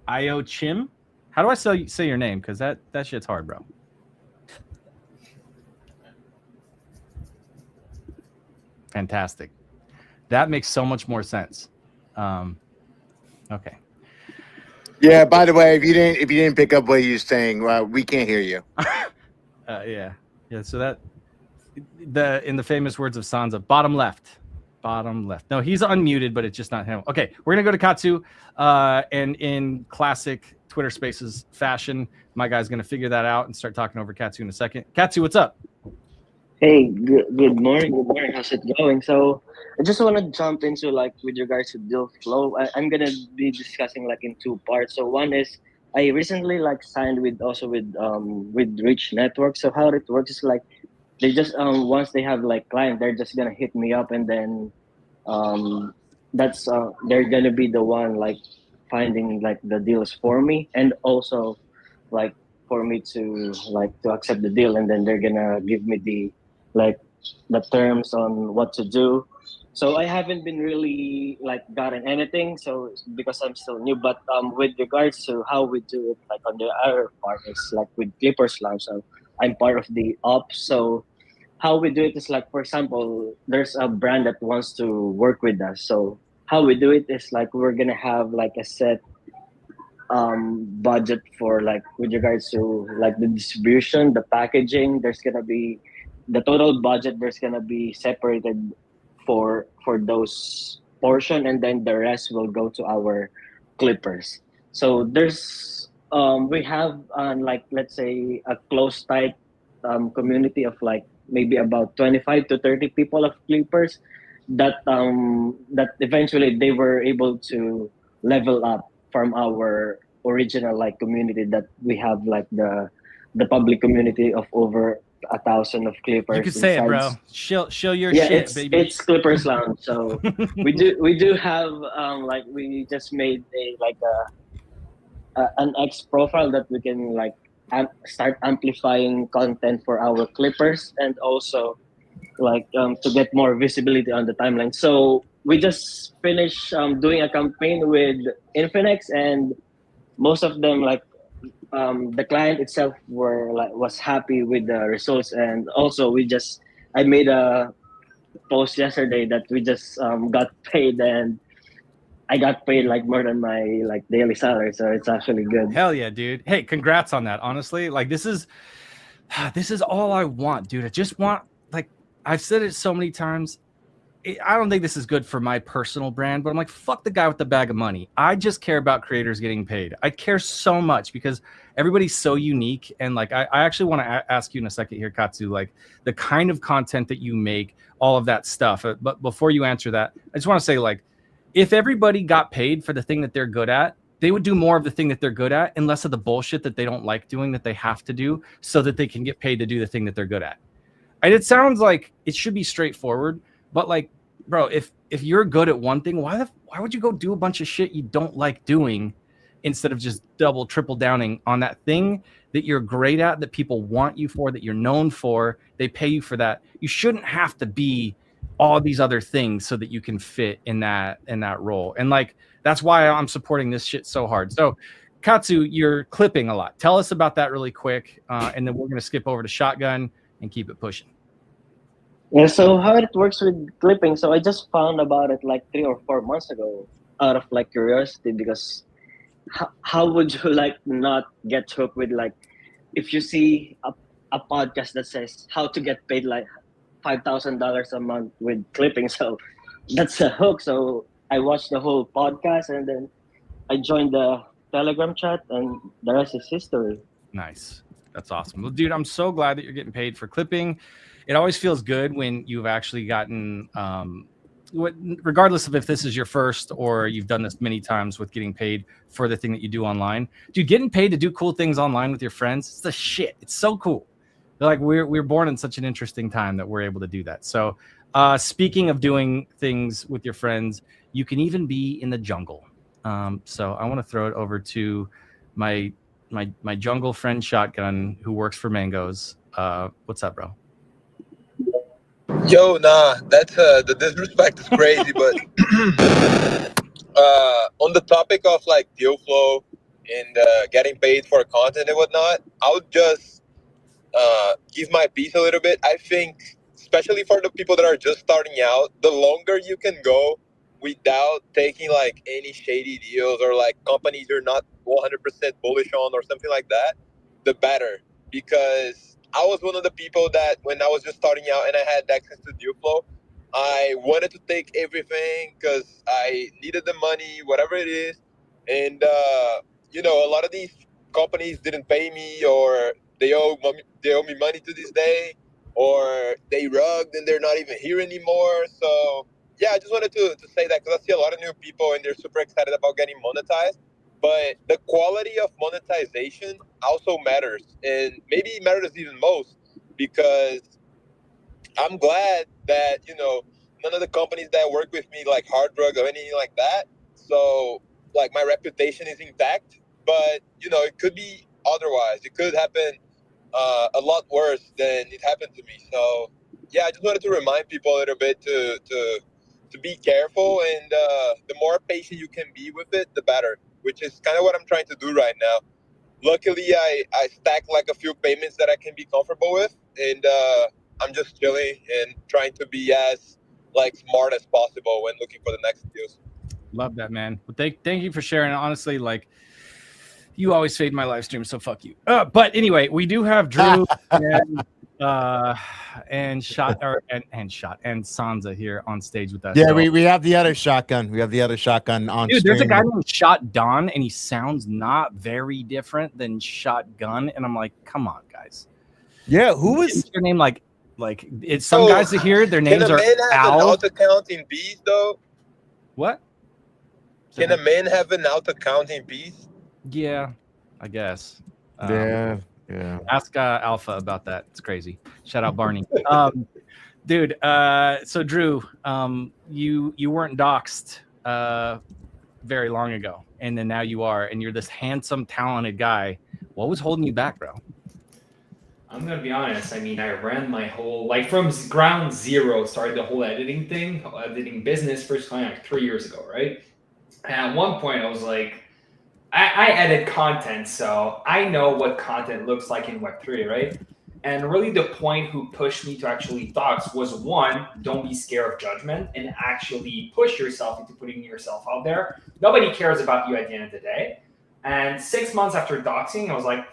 Io Chim. How do I say your name? Because that shit's hard, bro. Fantastic. That makes so much more sense. Okay. Yeah. By the way, if you didn't pick up what he was saying, we can't hear you. Yeah. So that in the famous words of Sansa, bottom left. No, he's unmuted, but it's just not him. Okay, we're gonna go to Katsu, and in classic Twitter Spaces fashion, my guy's gonna figure that out and start talking over Katsu in a second. Katsu, what's up? Hey, good morning. Good morning. How's it going? So I just want to jump into like with regards to deal flow. I'm gonna be discussing like in two parts. So one is I recently like signed with Rich Network. So how it works is like they just once they have like client, they're just gonna hit me up and then that's they're gonna be the one like finding like the deals for me and also like for me to accept the deal and then they're gonna give me the terms on what to do. So I haven't been really like gotten anything, so because I'm still new. But with regards to how we do it, like on the other part is like with Clippers Lounge. So I'm part of the ops. So how we do it is like, for example, there's a brand that wants to work with us. So how we do it is like we're gonna have like a set budget for like with regards to like the distribution, the packaging. There's gonna be the total budget. There's gonna be separated for those portion, and then the rest will go to our clippers. So there's we have like let's say a close tight community of like maybe about 25 to 30 people of clippers that that eventually they were able to level up from our original like community that we have like the public community of over 1,000 of clippers. You can say it, bro. Show your shit, baby. It's Clippers Lounge. So we do have like we just made a like an X profile that we can like start amplifying content for our clippers and also like to get more visibility on the timeline. So we just finished doing a campaign with Infinix, and most of them like the client itself was happy with the results. And also I made a post yesterday that we just got paid, and I got paid like more than my like daily salary, so it's actually good. Hell yeah, dude. Hey, congrats on that. Honestly, like this is all I want, dude. I just want, like I've said it so many times, I don't think this is good for my personal brand, but I'm like, fuck the guy with the bag of money. I just care about creators getting paid. I care so much because everybody's so unique. And like, I actually want to ask you in a second here, Katsu, like the kind of content that you make, all of that stuff. But before you answer that, I just want to say, like, if everybody got paid for the thing that they're good at, they would do more of the thing that they're good at and less of the bullshit that they don't like doing that they have to do so that they can get paid to do the thing that they're good at. And it sounds like it should be straightforward, but like, bro, if you're good at one thing, why would you go do a bunch of shit you don't like doing instead of just double, triple downing on that thing that you're great at, that people want you for, that you're known for, they pay you for that. You shouldn't have to be all these other things so that you can fit in that role. And like, that's why I'm supporting this shit so hard. So Katsu, you're clipping a lot. Tell us about that really quick, and then we're going to skip over to shotgun and keep it pushing. Yeah, so how it works with clipping, so I just found about it like 3 or 4 months ago out of like curiosity, because how would you like not get hooked with like, if you see a podcast that says how to get paid like $5,000 a month with clipping, so that's a hook. So I watched the whole podcast and then I joined the Telegram chat, and the rest is history. Nice. That's awesome. Well, dude, I'm so glad that you're getting paid for clipping. It always feels good when you've actually gotten, regardless of if this is your first or you've done this many times with getting paid for the thing that you do online. Dude, getting paid to do cool things online with your friends, it's the shit. It's so cool. Like we're born in such an interesting time that we're able to do that. So speaking of doing things with your friends, you can even be in the jungle. So I want to throw it over to my jungle friend Shotgun, who works for Mangoes. What's up, bro? Yo, nah, that's the disrespect is crazy, but on the topic of like deal flow and getting paid for content and whatnot, I would just give my piece a little bit. I think, especially for the people that are just starting out, the longer you can go without taking like any shady deals or like companies you're not 100% bullish on or something like that, the better. Because I was one of the people that when I was just starting out and I had access to deal flow, I wanted to take everything because I needed the money, whatever it is. And, a lot of these companies didn't pay me, or they owe me money to this day, or they rugged and they're not even here anymore. So, yeah, I just wanted to say that because I see a lot of new people and they're super excited about getting monetized. But the quality of monetization also matters, and maybe it matters even most because I'm glad that none of the companies that work with me like hard drug or anything like that. So like my reputation is intact, but it could be otherwise. It could happen a lot worse than it happened to me. So yeah, I just wanted to remind people a little bit to be careful, and the more patient you can be with it, the better. Which is kind of what I'm trying to do right now. Luckily, I stack like a few payments that I can be comfortable with, and I'm just chilling and trying to be as like smart as possible when looking for the next deals. Love that, man. Well, thank you for sharing. Honestly, like you always fade my live stream, so fuck you. But anyway, we do have Drew and Sansa here on stage with us. Yeah, we have the other shotgun. We have the other shotgun on. Dude, stream. there's a guy named Shot Don, and he sounds not very different than Shotgun. And I'm like, come on, guys. Yeah, who is your name? Like it's some guys that here, their names are Can a man have Al. an alt account in Bees though? What? Can a man have an alt account in Bees? Yeah, I guess. Yeah. Ask Alpha about that. It's crazy. Shout out Barney. Dude, so Drew, you weren't doxxed very long ago, and then now you are, and you're this handsome, talented guy. What was holding you back, bro? I'm gonna be honest. I mean, I ran my whole from ground zero, started the whole editing business first time like 3 years ago, right? And at one point, I was like, I edit content, so I know what content looks like in Web3, right? And really the point who pushed me to actually dox was one, don't be scared of judgment and actually push yourself into putting yourself out there. Nobody cares about you at the end of the day. And 6 months after doxing, I was like,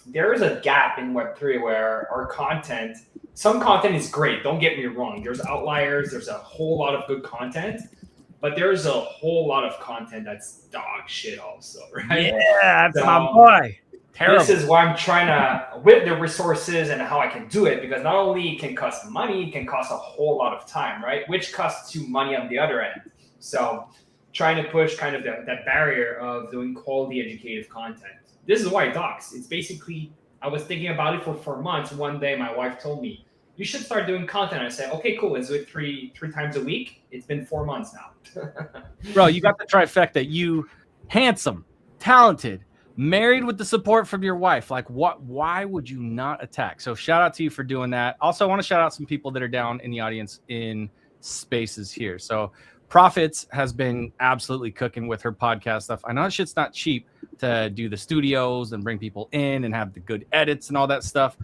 there is a gap in Web3 where our content, some content is great, don't get me wrong. There's outliers, there's a whole lot of good content. But there's a whole lot of content that's dog shit also, right? Yeah, that's my boy. Terrible. This is why I'm trying to, with the resources and how I can do it, because not only it can cost money, it can cost a whole lot of time, right? Which costs you money on the other end. So trying to push kind of that barrier of doing quality educative content. This is why I dox. It's basically, I was thinking about it for 4 months. One day my wife told me, you should start doing content. I said, okay, cool. Let's do it three times a week. It's been 4 months now. Bro, you got the trifecta. You handsome, talented, married with the support from your wife. Like what? Why would you not attack? So shout out to you for doing that. Also, I want to shout out some people that are down in the audience in spaces here. So Profits has been absolutely cooking with her podcast stuff. I know that shit's not cheap to do the studios and bring people in and have the good edits and all that stuff.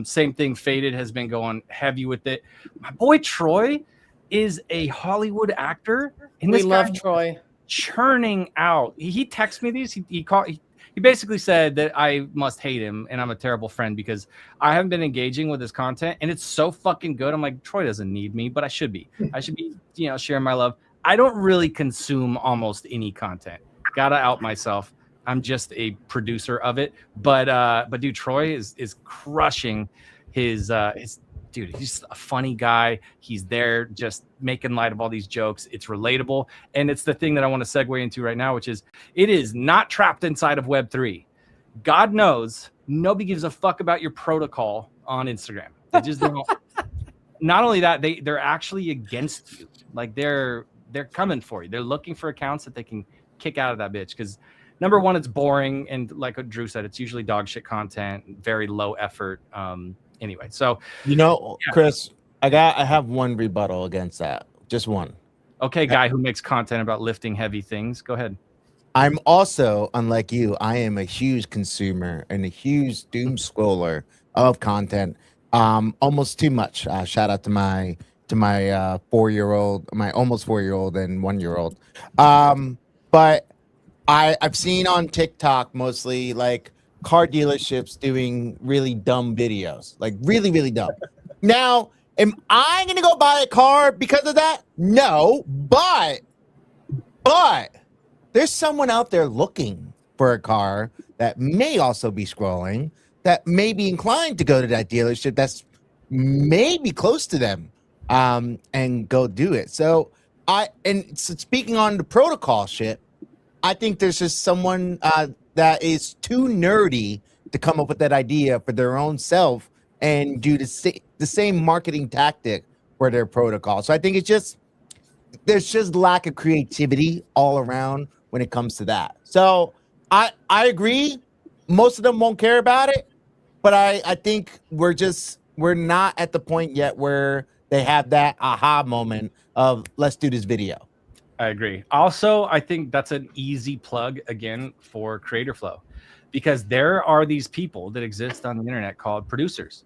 Same thing, Faded has been going heavy with it. My boy Troy is a Hollywood actor, and We this love guy Troy. churning out. He texted me these. He basically said that I must hate him and I'm a terrible friend because I haven't been engaging with his content and it's so fucking good. I'm like, Troy doesn't need me, but I should be. I should be, sharing my love. I don't really consume almost any content. Gotta out myself. I'm just a producer of it. But dude, Troy is crushing his dude, he's a funny guy. He's there just making light of all these jokes. It's relatable. And it's the thing that I want to segue into right now, which is it is not trapped inside of Web3. God knows nobody gives a fuck about your protocol on Instagram. They just don't. Not only that, they're actually against you. Like they're coming for you. They're looking for accounts that they can kick out of that bitch. Because number one, it's boring. And like what Drew said, it's usually dog shit content, very low effort. Anyway, so Chris, I have one rebuttal against that. Just one. Okay, guy who makes content about lifting heavy things. Go ahead. I'm also, unlike you, I am a huge consumer and a huge doom scroller of content. Almost too much. Shout out to my 4-year-old, my almost 4-year-old and 1-year-old. But I've seen on TikTok mostly like car dealerships doing really dumb videos, like really, really dumb. Now, am I going to go buy a car because of that? No, but there's someone out there looking for a car that may also be scrolling, that may be inclined to go to that dealership that's maybe close to them, and go do it. So speaking on the protocol shit, I think there's just someone that is too nerdy to come up with that idea for their own self and do the same marketing tactic for their protocol. So I think there's just lack of creativity all around when it comes to that. So I agree. Most of them won't care about it, but I think we're not at the point yet where they have that aha moment of let's do this video. I agree. Also, I think that's an easy plug again for Creator Flow, because there are these people that exist on the internet called producers,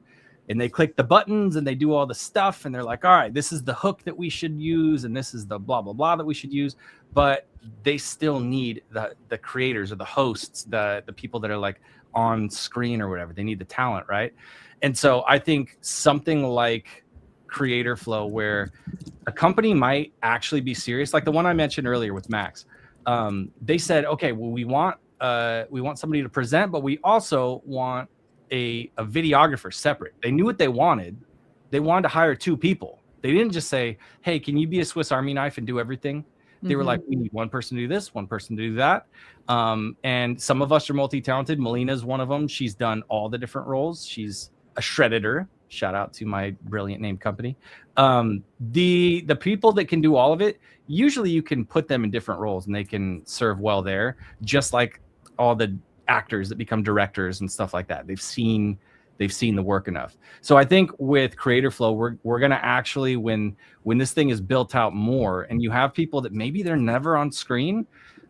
and they click the buttons and they do all the stuff and they're like, all right, this is the hook that we should use and this is the blah blah blah that we should use, but they still need the creators or the hosts, the people that are like on screen or whatever. They need the talent, right? And so I think something like Creator Flow, where a company might actually be serious, like the one I mentioned earlier with Max. They said, okay, well, we want somebody to present, but we also want a videographer separate. They knew what they wanted. They wanted to hire 2 people. They didn't just say, hey, can you be a Swiss Army knife and do everything? They were like, we need one person to do this, one person to do that. And some of us are multi-talented. Melina's one of them. She's done all the different roles. She's a shredditor. Shout out to my brilliant name company. The people that can do all of it, usually you can put them in different roles and they can serve well there, just like all the actors that become directors and stuff like that. They've seen the work enough. So I think with Creator Flow, we're gonna actually, when this thing is built out more and you have people that maybe they're never on screen,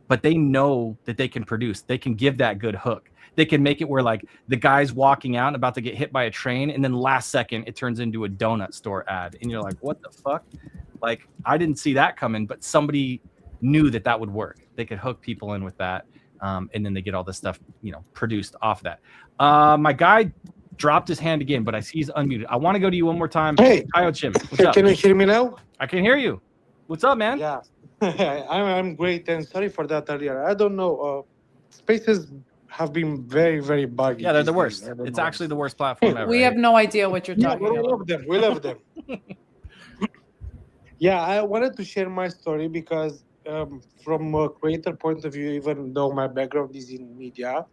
but they know that they can produce, they can give that good hook. They can make it where like the guy's walking out and about to get hit by a train, and then last second it turns into a donut store ad, and you're like, what the fuck? Like, I didn't see that coming, but somebody knew that would work. They could hook people in with that, and then they get all this stuff, produced off of that. My guy dropped his hand again, but I see he's unmuted. I want to go to you one more time. Hey, Chim, what's up? Can you hear me now? I can hear you. What's up, man? Yeah, I'm great, and sorry for that earlier. I don't know. Spaces have been very, very buggy. Yeah, they're the worst. It's actually the worst platform ever. We have no idea what you're talking we about. love them. We love them. Yeah, I wanted to share my story because from a creator point of view, even though my background is in media,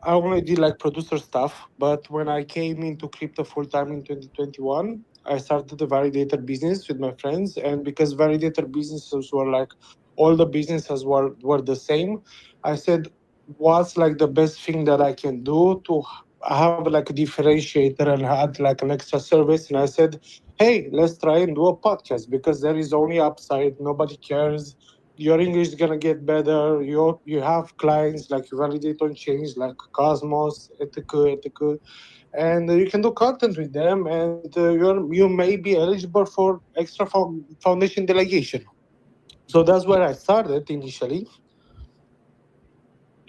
I only did like producer stuff. But when I came into crypto full time in 2021, I started the validator business with my friends. And because validator businesses were like, all the businesses were the same, I said, what's like the best thing that I can do to have like a differentiator and add like an extra service? And I said, hey, let's try and do a podcast because there is only upside. Nobody cares. Your English is gonna get better. You have clients like you validate on change like Cosmos, etc., and you can do content with them, and you may be eligible for extra foundation delegation. So that's where I started initially.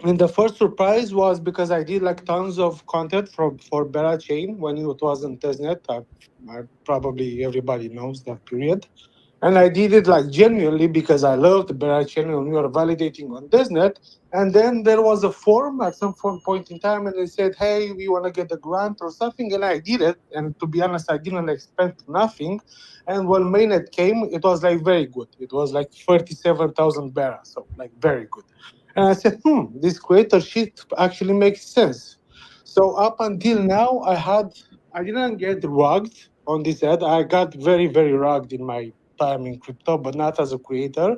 And the first surprise was because I did like tons of content for Bera Chain when it wasn't testnet. I probably everybody knows that period. And I did it like genuinely because I loved the Bera Chain and we were validating on testnet. And then there was a form at some point in time and they said, hey, we want to get a grant or something. And I did it. And to be honest, I didn't expect nothing. And when mainnet came, it was like very good. It was like 37,000 Bera. So like very good. And I said, this creator shit actually makes sense. So up until now, I didn't get rugged on this ad. I got very, very rugged in my time in crypto, but not as a creator.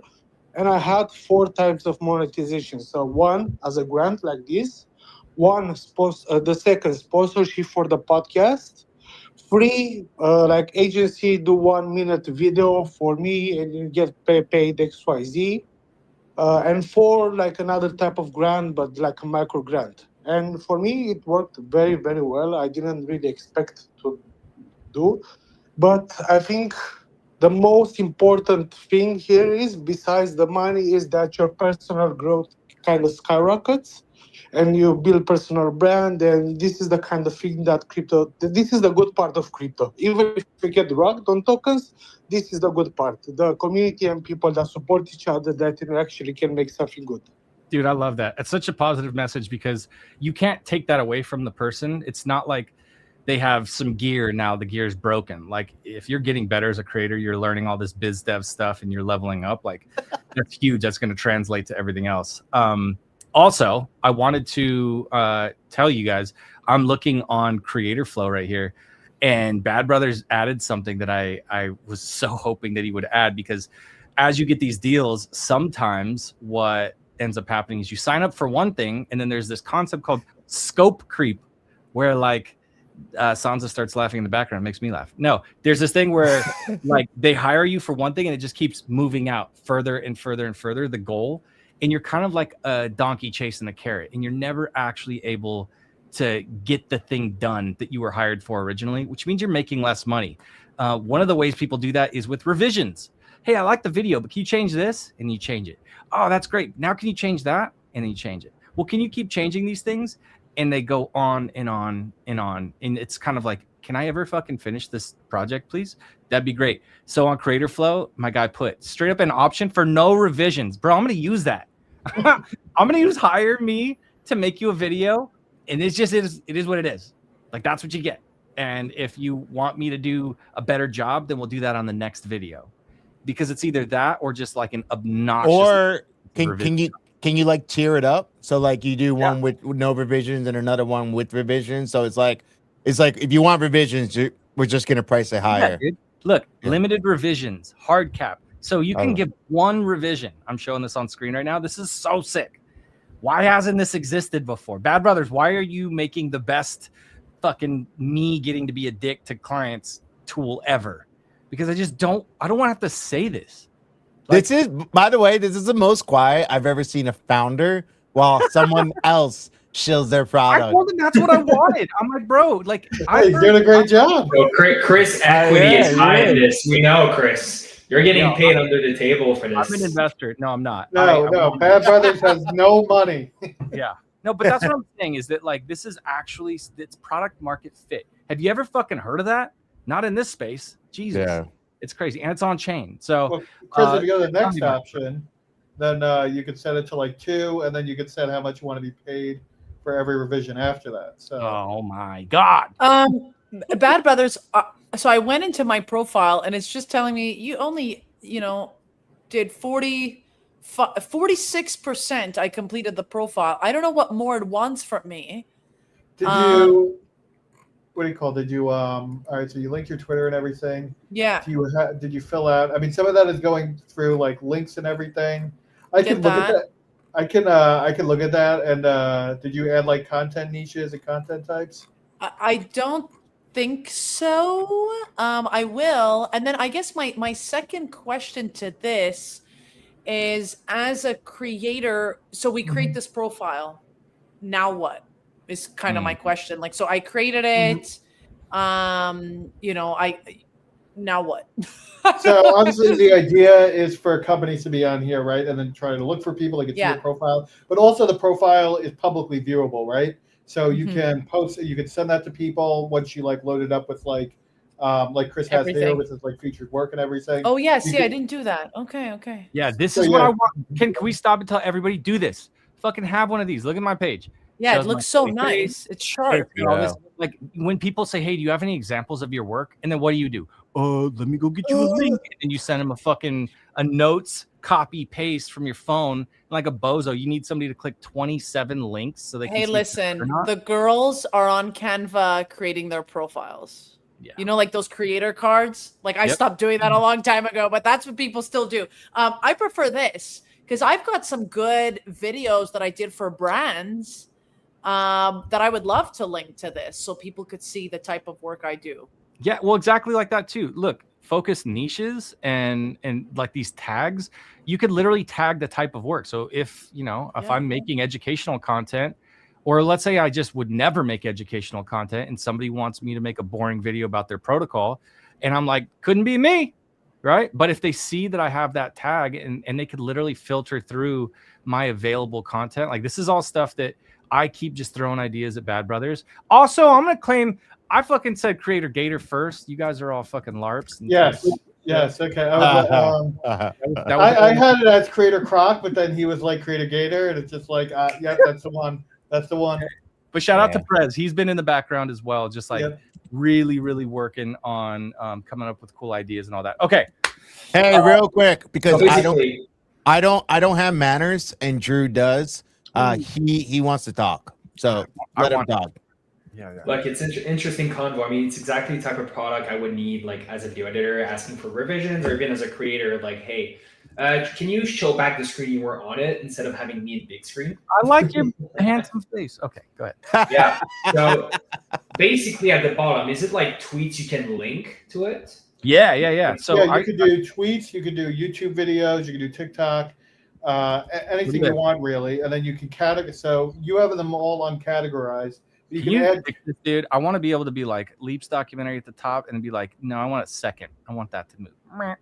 And I had 4 types of monetization. So one as a grant like this, the second sponsorship for the podcast, free like agency do 1 minute video for me and you get paid XYZ. And 4 like another type of grant, but like a micro grant. And for me, it worked very, very well. I didn't really expect to do, but I think the most important thing here is, besides the money, is that your personal growth kind of skyrockets and you build personal brand. And this is the kind of thing that this is the good part of crypto. Even if you get rugged on tokens, this is the good part. The community and people that support each other that actually can make something good. Dude, I love that. It's such a positive message because you can't take that away from the person. It's not like they have some gear now, the gear's broken. Like if you're getting better as a creator, you're learning all this biz dev stuff and you're leveling up, like that's huge. That's going to translate to everything else. Also, I wanted to tell you guys, I'm looking on Creator Flow right here, and Bad Brothers added something that I was so hoping that he would add, because as you get these deals, sometimes what ends up happening is you sign up for one thing, and then there's this concept called scope creep, where like Sansa starts laughing in the background. It makes me laugh. No, there's this thing where like they hire you for one thing and it just keeps moving out further and further and further, the goal. And you're kind of like a donkey chasing a carrot, and you're never actually able to get the thing done that you were hired for originally, which means you're making less money. One of the ways people do that is with revisions. Hey, I like the video, but can you change this? And you change it. Oh, that's great. Now can you change that? And then you change it. Well, can you keep changing these things? And they go on and on and on. And it's kind of like, can I ever fucking finish this project, please? That'd be great. So on Creator Flow, my guy put straight up an option for no revisions. Bro, I'm going to use that. I'm going to use hire me to make you a video. And it is what it is. Like, that's what you get. And if you want me to do a better job, then we'll do that on the next video. Because it's either that or just like an obnoxious. Or can you like tier it up? So like you do one with no revisions and another one with revisions. So it's like if you want revisions, we're just gonna price it higher. Yeah, dude. Look, limited revisions, hard cap. So you can give one revision. I'm showing this on screen right now. This is so sick. Why hasn't this existed before? Bad Brothers, why are you making the best fucking me getting to be a dick to clients tool ever? Because I don't want to have to say this. Like, this is, by the way, this is the most quiet I've ever seen a founder while someone else shills their product. I told him that's what I wanted. I'm like, bro, like he's doing a great job. So Chris equity is high in this. We know, Chris. You're getting paid under the table for this. I'm an investor. No, I'm not. No, Bad Brothers has no money. Yeah. No, but that's what I'm saying is that like this is actually it's product market fit. Have you ever fucking heard of that? Not in this space. Jesus. Yeah. It's crazy. And it's on chain. So well, Chris, if you go to the next option, then you could set it to like 2, and then you could set how much you want to be paid for every revision after that. So oh my God. Bad Brothers, so I went into my profile and it's just telling me you only, did 46%. I completed the profile. I don't know what more it wants from me. Did you what do you call? Did you all right? So you linked your Twitter and everything. Yeah. Did you fill out? I mean, some of that is going through like links and everything. I can look at that. I can look at that. And did you add like content niches and content types? I don't think so. I will. And then I guess my second question to this is, as a creator, so we create this profile. Now what is kind of my question. Like, so I created it. Now what? So obviously the idea is for companies to be on here, right? And then try to look for people that can see Yeah. your profile. But also the profile is publicly viewable, right? So you Mhm. can post, you can send that to people once you load it up with like Chris has here, Everything. with his like featured work and everything. Oh yeah, You see, I can- didn't do that. Okay. Yeah, this So, is what yeah. I want. Can we stop and tell everybody do this? Fucking have one of these. Look at my page. Yeah, it Shows my looks so silly nice. face. It's sharp. It's got all this, like when people say, "Hey, do you have any examples of your work?" And then what do? Let me go get you a link, and you send them a notes copy paste from your phone like a bozo. You need somebody to click 27 links so they can Hey, see listen, or not. the girls are on Canva creating their profiles. Yeah. You know, like those creator cards. Like I Yep. stopped doing that a long time ago, but that's what people still do. I prefer this because I've got some good videos that I did for brands that I would love to link to this so people could see the type of work I do. Yeah, well, exactly like that too. Look, focus niches and like these tags, you could literally tag the type of work. So if I'm making educational content, or let's say I just would never make educational content and somebody wants me to make a boring video about their protocol, and I'm like, couldn't be me, right? But if they see that I have that tag and they could literally filter through my available content, like this is all stuff that I keep just throwing ideas at Bad Brothers. Also, I'm gonna claim I fucking said Creator Gator first. You guys are all fucking LARPs. Yes. Okay. I had it as Creator Croc, but then he was like Creator Gator, and it's just like, yeah, that's the one. That's the one. But shout out to Prez. He's been in the background as well, just like really, really working on coming up with cool ideas and all that. Okay. Hey, real quick, because so I don't have manners, and Drew does. He wants to talk, so let him talk. Yeah. Like it's interesting convo. I mean, it's exactly the type of product I would need, like as a video editor, asking for revisions, or even as a creator, like, hey, can you show back the screen you were on it instead of having me in big screen? I like your handsome face. Okay, go ahead. Yeah. So basically, at the bottom, is it like tweets you can link to it? Yeah. So you could do tweets, you could do YouTube videos, you could do TikTok, anything you want really, and then you can categorize. So you have them all uncategorized. You can add, dude. I want to be able to be like Leap's documentary at the top and be like, no, I want it second. I want that to move.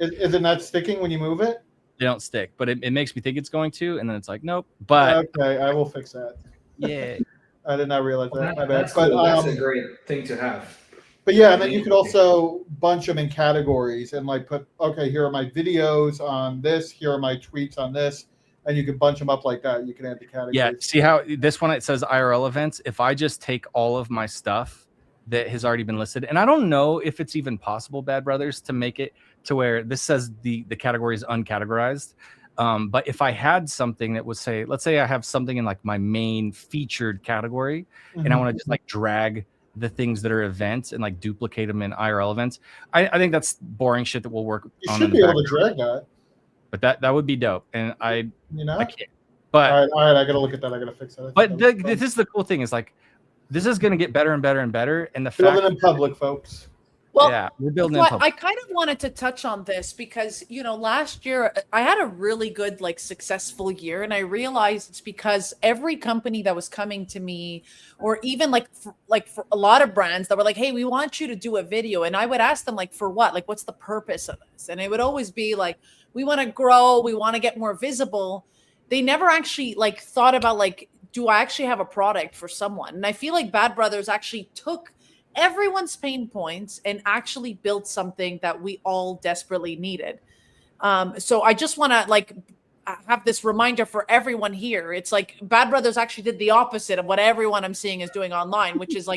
Is it not sticking when you move it? They don't stick, but it makes me think it's going to, and then it's like, nope. But okay, I will fix that. Yeah. I did not realize that. My bad. That's cool. That's a great thing to have. But yeah, and then you could also bunch them in categories and like put, okay, here are my videos on this, here are my tweets on this, and you can bunch them up like that. You can add the categories. Yeah, see how this one, it says IRL events. If I just take all of my stuff that has already been listed, and I don't know if it's even possible, Bad Brothers, to make it to where this says the category is uncategorized. But if I had something that would say, let's say I have something in like my main featured category, and I want to just like drag the things that are events and like duplicate them in IRL events. I think that's boring shit that will work. You should be able to drag that. But that would be dope. And I can't. But all right, I gotta look at that. I gotta fix that. But this is the cool thing is like this is gonna get better and better and better. And the building in public, folks. Well, yeah, we're building so in public. I kind of wanted to touch on this because, last year I had a really good, successful year. And I realized it's because every company that was coming to me, or even for a lot of brands that were like, hey, we want you to do a video. And I would ask them, for what? What's the purpose of this? And it would always be like, we want to grow. We want to get more visible. They never actually thought about do I actually have a product for someone? And I feel like Bad Brothers actually took everyone's pain points and actually built something that we all desperately needed. So I just want to have this reminder for everyone here. It's like Bad Brothers actually did the opposite of what everyone I'm seeing is doing online, which is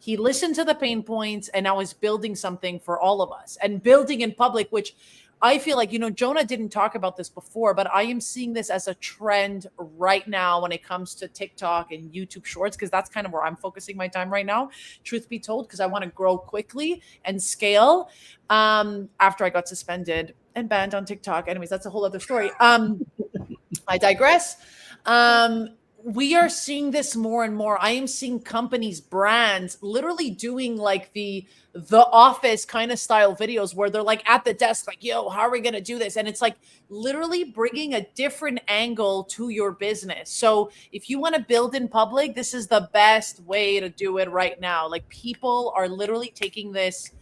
he listened to the pain points and now is building something for all of us and building in public, which I feel like, Jonah didn't talk about this before, but I am seeing this as a trend right now when it comes to TikTok and YouTube Shorts, because that's kind of where I'm focusing my time right now, truth be told, because I want to grow quickly and scale after I got suspended and banned on TikTok. Anyways, that's a whole other story. I digress. we are seeing this more and more. I am seeing companies, brands literally doing like the office kind of style videos where they're like at the desk, like, yo, how are we going to do this? And it's like literally bringing a different angle to your business. So if you want to build in public, this is the best way to do it right now. Like people are literally taking this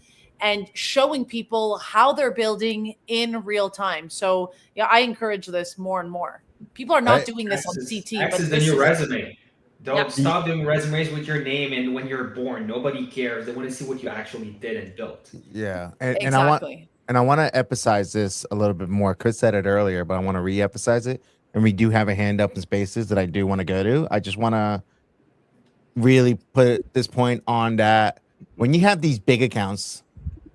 and showing people how they're building in real time. So yeah, I encourage this more and more. People are not Right. doing this on CT, X but is the this new is resume. Don't Yeah. stop doing resumes with your name and when you're born. Nobody cares. They want to see what you actually did and built. Yeah, Exactly. and I want to emphasize this a little bit more. Chris said it earlier, but I want to re-emphasize it. And we do have a hand up in spaces that I do want to go to. I just want to really put this point on that when you have these big accounts,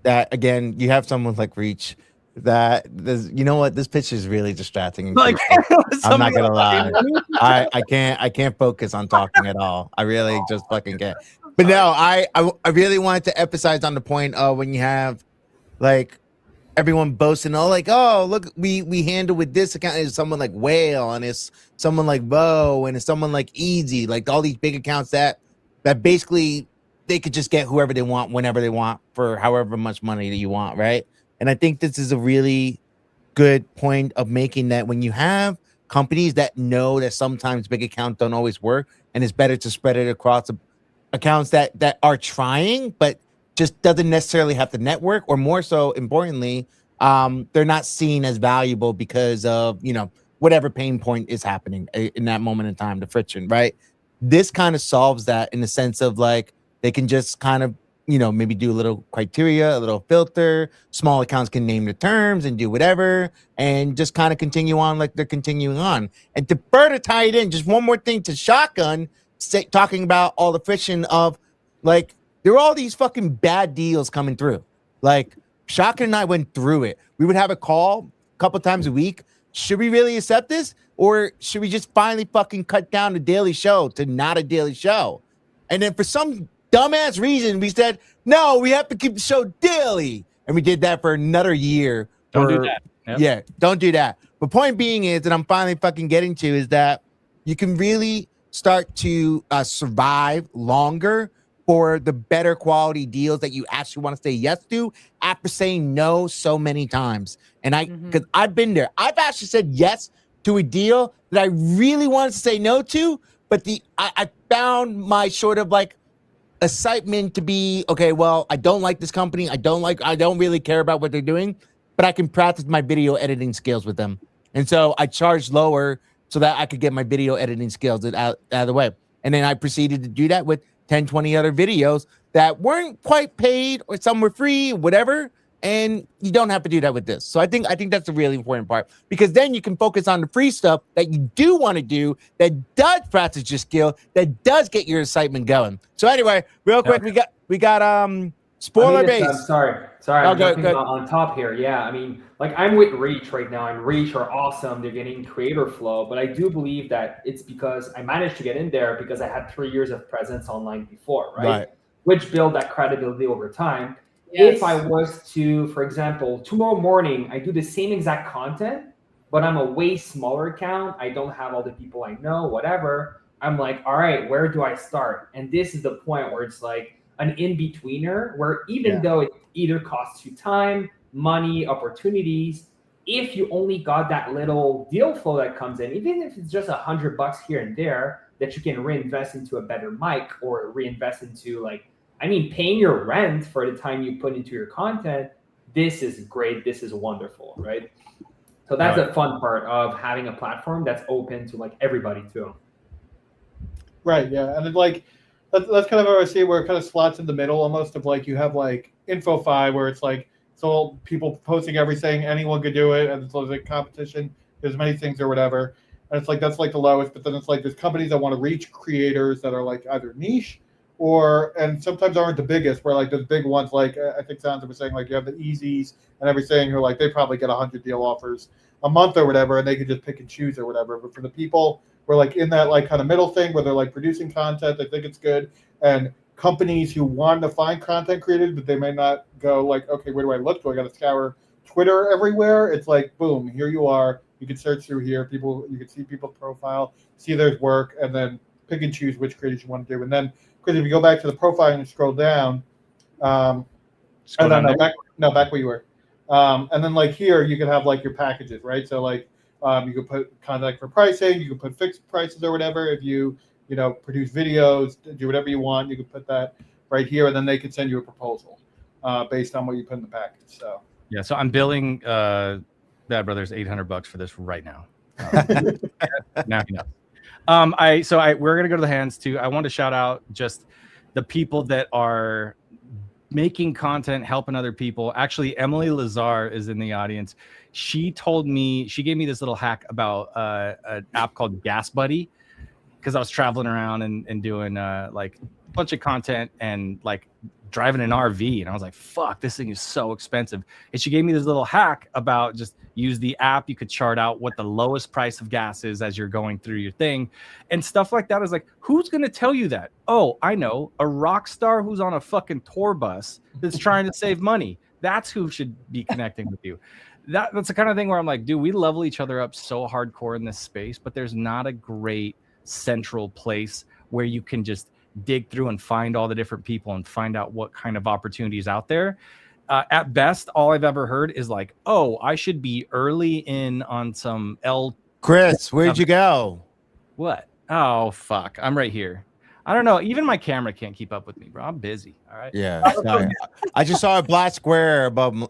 that again, you have someone like Reach. That there's, you know what, this pitch is really distracting. And Like, creepy. I'm not somebody gonna else lie. I can't focus on talking at all. I really just fucking can't. But no, I really wanted to emphasize on the point of when you have like everyone boasting, oh, like, oh, look, we handle with this account. Is someone like Whale, and it's someone like Bo, and it's someone like Easy, like all these big accounts that basically they could just get whoever they want whenever they want for however much money that you want, right? And I think this is a really good point of making that when you have companies that know that sometimes big accounts don't always work, and it's better to spread it across accounts that are trying, but just doesn't necessarily have the network, or more so importantly, they're not seen as valuable because of, you know, whatever pain point is happening in that moment in time, the friction, right? This kind of solves that in the sense of like they can just kind of, you know, maybe do a little criteria, a little filter. Small accounts can name the terms and do whatever, and just kind of continue on like they're continuing on. And to further tie it in, just one more thing to Shotgun, talking about all the friction of like there were all these fucking bad deals coming through. Like Shotgun and I went through it. We would have a call a couple times a week. Should we really accept this, or should we just finally fucking cut down the daily show to not a daily show? And then for some dumbass reason, we said, no, we have to keep the show daily. And we did that for another year. Don't do that. Yep. Yeah, don't do that. But point being is that I'm finally fucking getting to is that you can really start to survive longer for the better quality deals that you actually want to say yes to after saying no so many times. And because I've been there, I've actually said yes to a deal that I really wanted to say no to, but I found my sort of like excitement to be, okay, well, I don't like this company. I don't really care about what they're doing, but I can practice my video editing skills with them. And so I charged lower so that I could get my video editing skills out of the way. And then I proceeded to do that with 10, 20 other videos that weren't quite paid, or some were free, whatever. And you don't have to do that with this. So I think that's a really important part, because then you can focus on the free stuff that you do want to do, that does practice your skill, that does get your excitement going. So anyway, real quick, we got spoiler base. Sorry, Oh, I'm jumping good. on top here. Yeah, I mean, like I'm with Reach right now, and Reach are awesome. They're getting creator flow, but I do believe that it's because I managed to get in there because I had 3 years of presence online before, right? Which build that credibility over time. Yes. If I was to, for example, tomorrow morning, I do the same exact content, but I'm a way smaller account. I don't have all the people I know, whatever. I'm like, all right, where do I start? And this is the point where it's like an in-betweener, where even though it either costs you time, money, opportunities, if you only got that little deal flow that comes in, even if it's just $100 here and there that you can reinvest into a better mic, or reinvest into, like, I mean, paying your rent for the time you put into your content, this is great. This is wonderful, right? So that's the fun part of having a platform that's open to like everybody too. Right. Yeah. And then like, that's kind of how I see it, where it kind of slots in the middle almost of like, you have like Info5, where it's like, it's all people posting everything, anyone could do it, and it's like competition, there's many things or whatever. And it's like, that's like the lowest, but then it's like, there's companies that want to reach creators that are like either niche and sometimes aren't the biggest, where like those big ones, like I think Santa was saying, like you have the Easies and everything, who like they probably get 100 deal offers a month or whatever, and they could just pick and choose or whatever. But for the people who are like in that like kind of middle thing, where they're like producing content, they think it's good, and companies who want to find content creators, but they may not go like, okay, where do I look? Do I got to scour Twitter everywhere? It's like, boom, here you are. You can search through here. You can see people's profile, see their work, and then pick and choose which creators you want to do. And then, Chris, if you go back to the profile and you scroll down, Scroll down there? back where you were. And then like here, you can have like your packages, right? So like you could put contact for pricing, you can put fixed prices or whatever. If you produce videos, do whatever you want, you can put that right here, and then they can send you a proposal based on what you put in the package. So yeah, so I'm billing Bad Brothers $800 for this right now. Now you know. We're gonna go to the hands too. I want to shout out just the people that are making content, helping other people. Actually, Emily Lazar is in the audience. She gave me this little hack about an app called Gas Buddy, because I was traveling around and doing like a bunch of content and like driving an RV, and I was like, fuck, this thing is so expensive. And she gave me this little hack about just use the app. You could chart out what the lowest price of gas is as you're going through your thing and stuff like that. I was like, who's going to tell you that? Oh, I know, a rock star who's on a fucking tour bus that's trying to save money. That's who should be connecting with you. That's the kind of thing where I'm like, dude, we level each other up so hardcore in this space, but there's not a great central place where you can just dig through and find all the different people and find out what kind of opportunities out there. At best, all I've ever heard is like, oh, I should be early in on some Chris, where'd you go? What? Oh, fuck. I'm right here. I don't know. Even my camera can't keep up with me, bro. I'm busy. All right. Yeah. Sorry. I just saw a black square above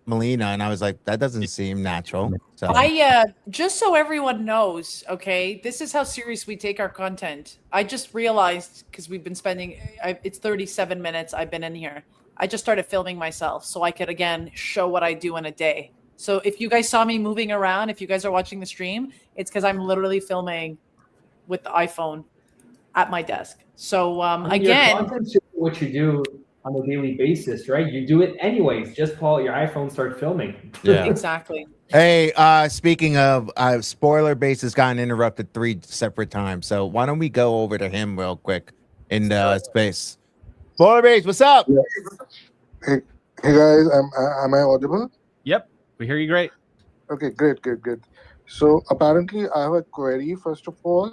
Melina, and I was like, that doesn't seem natural. So Just so everyone knows, okay, this is how serious we take our content. I just realized, because we've been spending it's 37 minutes I've been in here. I just started filming myself so I could again show what I do in a day. So if you guys saw me moving around, if you guys are watching the stream, it's because I'm literally filming with the iPhone at my desk. So again, your content's just what you do on a daily basis, right? You do it anyways. Just pull out your iPhone, start filming. Yeah. Exactly. Hey, speaking of spoiler base has gotten interrupted 3 separate times. So why don't we go over to him real quick in the space? Spoiler base, what's up? Yeah. Hey guys, am I audible? Yep, we hear you great. Okay, great. So apparently I have a query, first of all,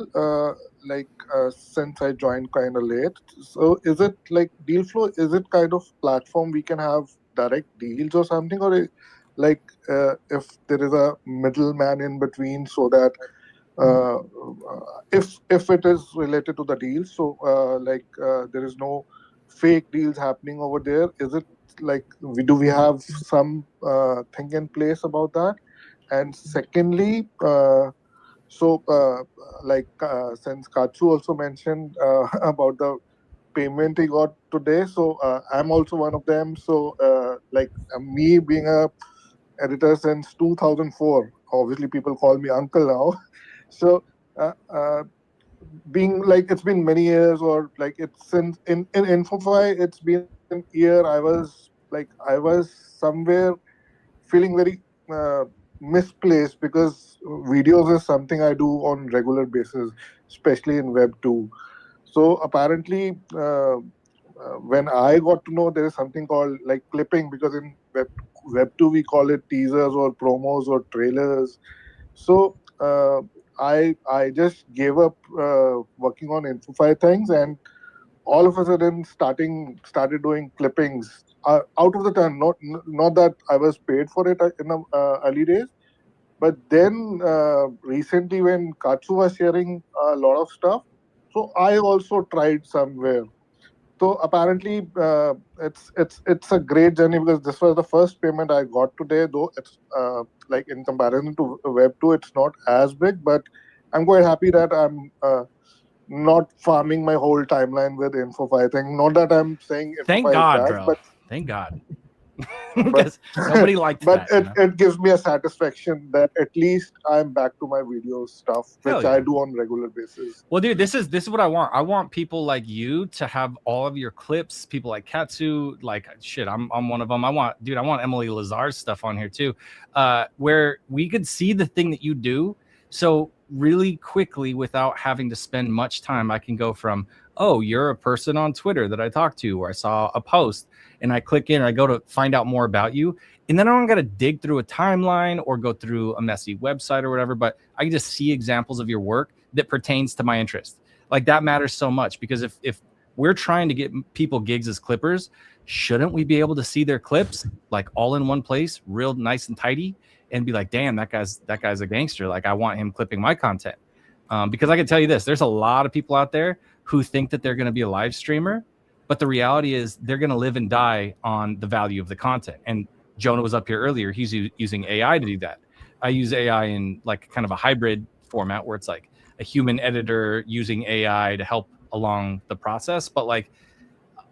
since I joined kind of late. So is it like Dealflow, is it kind of platform we can have direct deals or something, or if there is a middleman in between, so that if it is related to the deal, so there is no fake deals happening over there, is it like do we have some thing in place about that? And secondly, since Katsu also mentioned about the payment he got today, so I'm also one of them. So me being a editor since 2004, obviously people call me uncle now. So being like, it's been many years, or like it's since in Infofy, it's been a year. I was somewhere feeling very misplaced, because videos is something I do on regular basis, especially in Web 2. So apparently, when I got to know there is something called like clipping, because in Web 2 we call it teasers or promos or trailers. So I just gave up working on Infofy things, and all of a sudden started doing clippings out of the time. Not that I was paid for it in the early days, but then recently when Katsu was sharing a lot of stuff, so I also tried somewhere. So apparently it's a great journey, because this was the first payment I got today, though it's like in comparison to Web 2, it's not as big, but I'm quite happy that I'm not farming my whole timeline with Infofy thing. Not that I'm saying Infofy Thank is God, bad, bro. but Thank God. Because nobody liked but that. it gives me a satisfaction that at least I'm back to my video stuff, which Hell yeah. I do on regular basis. Well, dude, this is what I want. I want people like you to have all of your clips. People like Katsu, like shit. I'm one of them. I want Emily Lazar's stuff on here too, where we could see the thing that you do. So really quickly, without having to spend much time, I can go from, oh, you're a person on Twitter that I talked to, or I saw a post, and I click in and I go to find out more about you. And then I don't got to dig through a timeline or go through a messy website or whatever, but I can just see examples of your work that pertains to my interest. Like that matters so much, because if we're trying to get people gigs as clippers, shouldn't we be able to see their clips like all in one place, real nice and tidy, and be like, damn, that guy's a gangster. Like I want him clipping my content. Because I can tell you this, there's a lot of people out there who think that they're going to be a live streamer, but the reality is they're going to live and die on the value of the content. And Jonah was up here earlier. He's using AI to do that. I use AI in like kind of a hybrid format where it's like a human editor using AI to help along the process. But like,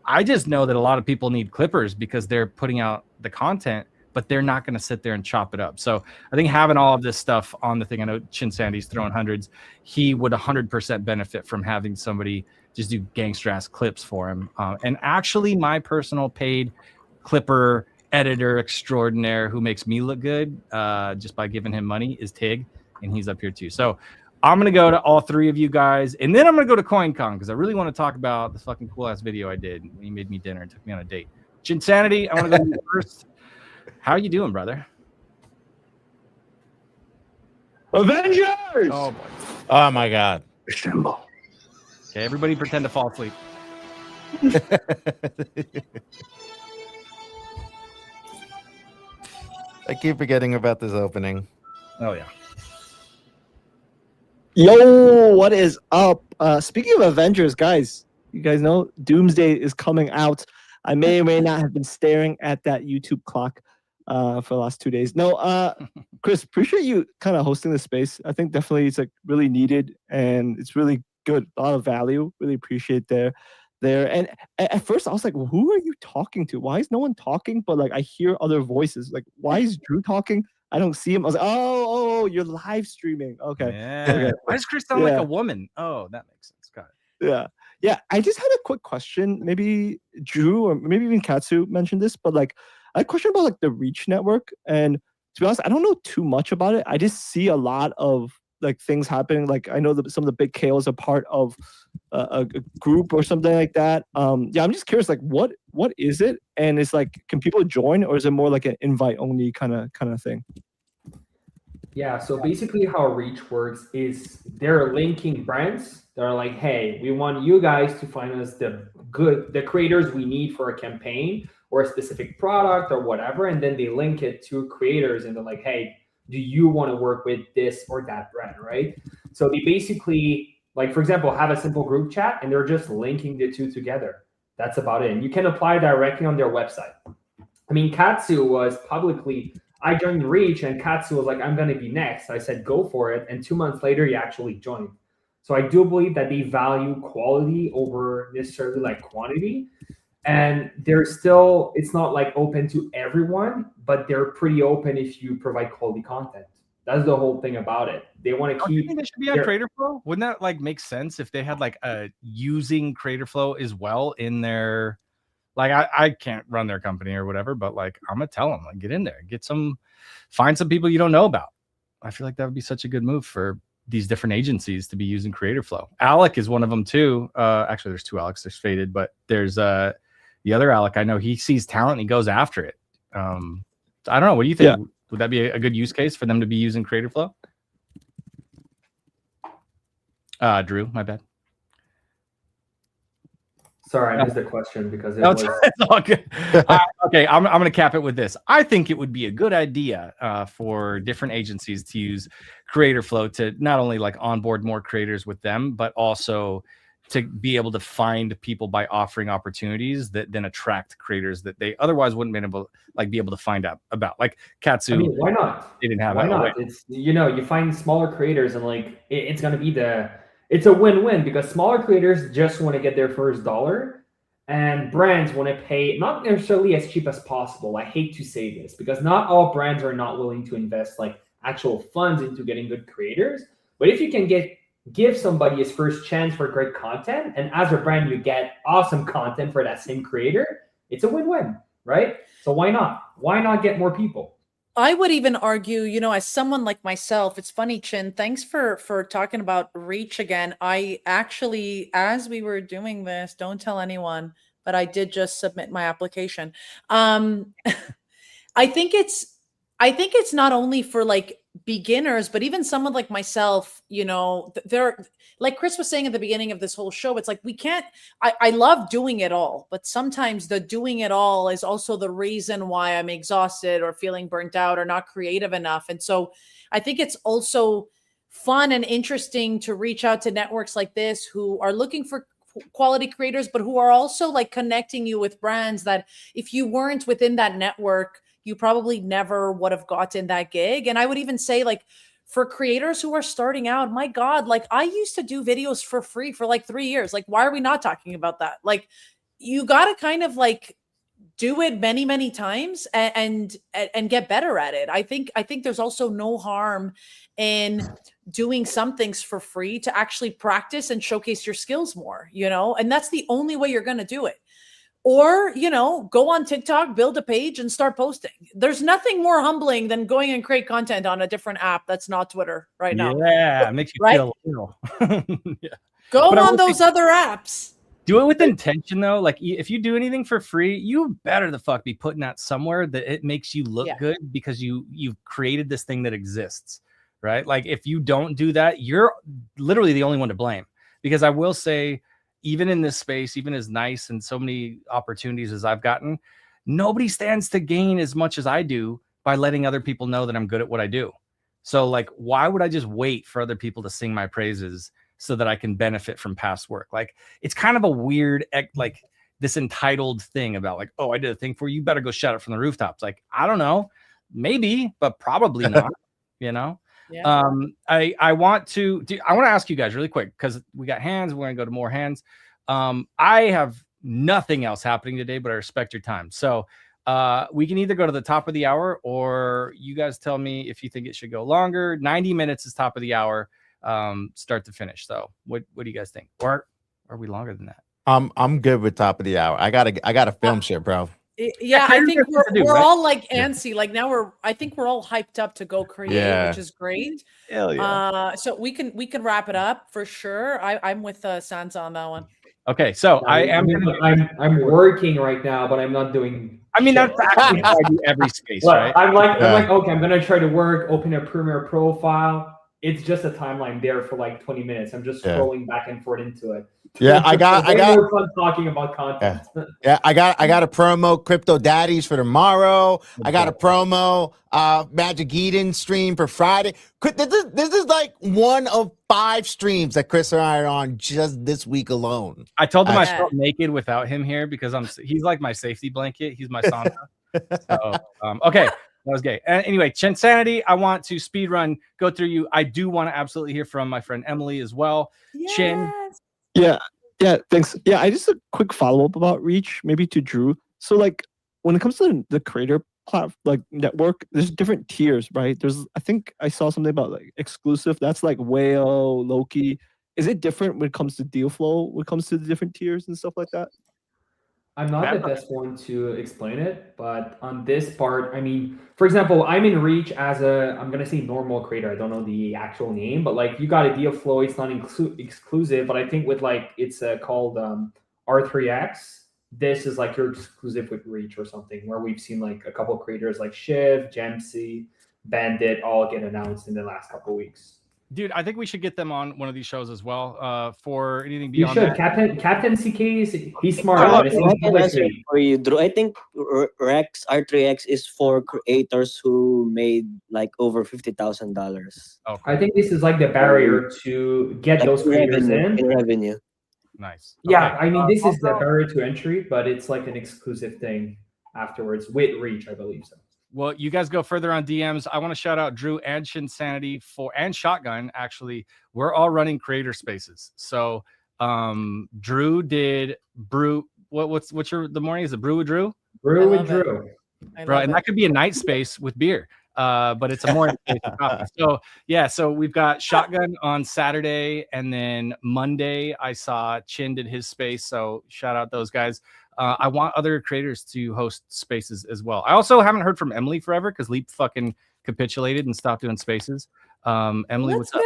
I just know that a lot of people need clippers because they're putting out the content, but they're not going to sit there and chop it up. So I think having all of this stuff on the thing, I know Chin Sandy's throwing hundreds. He would 100% benefit from having somebody just do gangster ass clips for him. And actually my personal paid clipper editor extraordinaire who makes me look good just by giving him money is Tig, and he's up here too. So I'm going to go to all three of you guys, and then I'm going to go to CoinCon because I really want to talk about this fucking cool-ass video I did. He made me dinner and took me on a date. Chinsanity, I want to go to you first. How you doing, brother? Avengers! Oh my God. Assemble. Okay, everybody pretend to fall asleep. I keep forgetting about this opening. Oh yeah. Yo, what is up? Speaking of Avengers, guys, you guys know Doomsday is coming out. I may or may not have been staring at that YouTube clock for the last 2 days. No, Chris, appreciate you kind of hosting the space. I think definitely it's like really needed and it's really good. A lot of value. Really appreciate there. And at first I was like, well, who are you talking to? Why is no one talking? But like I hear other voices. Like, why is Drew talking? I don't see him. I was like, oh, you're live streaming. Okay. Yeah. Okay. Why does Chris sound like a woman? Oh, that makes sense. Got it. Yeah. I just had a quick question. Maybe Drew or maybe even Katsu mentioned this, but like I had a question about like the Reach network. And to be honest, I don't know too much about it. I just see a lot of like things happening. Like I know that some of the big KOs are part of a group or something like that. I'm just curious, like what is it? And it's like, can people join, or is it more like an invite only kind of thing? Yeah, so basically how Reach works is they're linking brands. They're like, hey, we want you guys to find us the creators we need for a campaign or a specific product or whatever. And then they link it to creators and they're like, hey, do you want to work with this or that brand, right? So they basically, like, for example, have a simple group chat and they're just linking the two together. That's about it. And you can apply directly on their website. I mean, Katsu was publicly, I joined Reach and Katsu was like, I'm going to be next. I said, go for it. And 2 months later, he actually joined. So I do believe that they value quality over necessarily like quantity. And they're still, it's not like open to everyone, but they're pretty open if you provide quality content. That's the whole thing about it. They want to keep. They should be on Creator Flow. Wouldn't that like make sense if they had like a using Creator Flow as well in their, like I can't run their company or whatever, but like I'm gonna tell them, like, get in there, find some people you don't know about. I feel like that would be such a good move for these different agencies to be using Creator Flow. Alec is one of them too. Actually, there's two Alex. There's Faded, but there's the other Alec. I know he sees talent and he goes after it. I don't know. What do you think? Yeah. Would that be a good use case for them to be using Creator Flow? Drew, my bad. Sorry, I missed the question because it's all good. Okay, I'm going to cap it with this. I think it would be a good idea for different agencies to use Creator Flow to not only like onboard more creators with them, but also to be able to find people by offering opportunities that then attract creators that they otherwise wouldn't be able to find out about. Like Katsu, I mean, why not? They didn't have. Why not? It's, you find smaller creators and like it's going to be it's a win-win because smaller creators just want to get their first dollar and brands want to pay not necessarily as cheap as possible. I hate to say this because not all brands are not willing to invest like actual funds into getting good creators. But if you can give somebody his first chance for great content, and as a brand, you get awesome content for that same creator, it's a win-win, right? So why not? Why not get more people? I would even argue, as someone like myself, it's funny, Chin, thanks for talking about Reach again. I actually, as we were doing this, don't tell anyone, but I did just submit my application. I think it's not only for like beginners, but even someone like myself, you know, they're like Chris was saying at the beginning of this whole show, it's like we can't, I love doing it all, but sometimes the doing it all is also the reason why I'm exhausted or feeling burnt out or not creative enough. And so I think it's also fun and interesting to reach out to networks like this who are looking for quality creators, but who are also like connecting you with brands that if you weren't within that network, you probably never would have gotten that gig. And I would even say, like, for creators who are starting out, my God, like I used to do videos for free for like 3 years. Like, why are we not talking about that? Like, you got to kind of like do it many, many times and get better at it. I think there's also no harm in doing some things for free to actually practice and showcase your skills more, you know, and that's the only way you're going to do it. Or, you know, go on TikTok, build a page and start posting. There's nothing more humbling than going and create content on a different app that's not Twitter right now. Yeah, it makes you right? feel ill. Yeah. Go But I on will those say- other apps. Do it with intention though. Like if you do anything for free, you better the fuck be putting that somewhere that it makes you look Yeah. good because you've created this thing that exists, right? Like if you don't do that, you're literally the only one to blame. Because I will say, even in this space, even as nice and so many opportunities as I've gotten, nobody stands to gain as much as I do by letting other people know that I'm good at what I do. So like, why would I just wait for other people to sing my praises so that I can benefit from past work? Like, it's kind of a weird, like this entitled thing about like, oh, I did a thing for you, better go shout it from the rooftops. Like, I don't know, maybe, but probably not, you know? Yeah. I want to ask you guys really quick because we got hands. We're gonna go to more hands. I have nothing else happening today, but I respect your time. So we can either go to the top of the hour or you guys tell me if you think it should go longer. 90 minutes is top of the hour, start to finish. So what do you guys think? Or are we longer than that? I'm good with top of the hour. I gotta film shit, bro. Yeah, I think we're right? all like antsy. Like now I think we're all hyped up to go create, Yeah. which is great. Hell yeah. So we can wrap it up for sure. I'm with Sansa on that one. Okay, so I am. I'm working right now, but I'm not doing. I mean, shit. that's actually how I do every space, But right? I'm like, okay, I'm gonna try to work, open a Premiere profile. It's just a timeline there for like 20 minutes. I'm just Yeah. scrolling back and forth into it. Yeah, I got more fun talking about content. Yeah, I got a promo Crypto Daddies for tomorrow. I got a promo Magic Eden stream for Friday. This is like one of 5 streams that Chris and I are on just this week alone. I told him I Yeah. felt naked without him here because he's like my safety blanket. He's my sauna. So, okay, that was gay. Anyway, Chinsanity, I want to speed run, go through you. I do want to absolutely hear from my friend Emily as well. Chin, Yeah, thanks. Yeah, I just a quick follow-up about Reach, maybe to Drew. So like when it comes to the creator like network, there's different tiers, right? I think I saw something about like exclusive. That's like Whale, Loki. Is it different when it comes to deal flow, when it comes to the different tiers and stuff like that? I'm not the best one to explain it, but on this part, I mean, for example, I'm in Reach as I'm going to say normal creator. I don't know the actual name, but like you got a deal flow. It's not exclusive, but I think with like, it's called R3X. This is like your exclusive with Reach or something where we've seen like a couple of creators like Shiv, Gemsy, Bandit all get announced in the last couple of weeks. dude, I think we should get them on one of these shows as well. For anything You beyond should. that. Captain CK, he's smart. I Honestly. have He's an like answer me. for you, Drew. I think R3X is for creators who made like over $50,000 I think this is like the barrier to get like those creators in. revenue. Nice. Yeah, Okay. I mean, this is the Also- barrier to entry, but it's like an exclusive thing afterwards with Reach, I believe so. Well, you guys go further on DMs. I want to shout out Drew and Shinsanity and Shotgun. Actually, we're all running creator spaces. So Drew did brew. What's the morning? Is it brew with Drew? Brew with Drew. Bro, and that could be a night space with beer. But it's a morning space with coffee. So yeah, so we've got Shotgun on Saturday, and then Monday I saw Chin did his space. So shout out those guys. I want other creators to host spaces as well. I also haven't heard from Emily forever because Leap fucking capitulated and stopped doing spaces. Emily, what's up?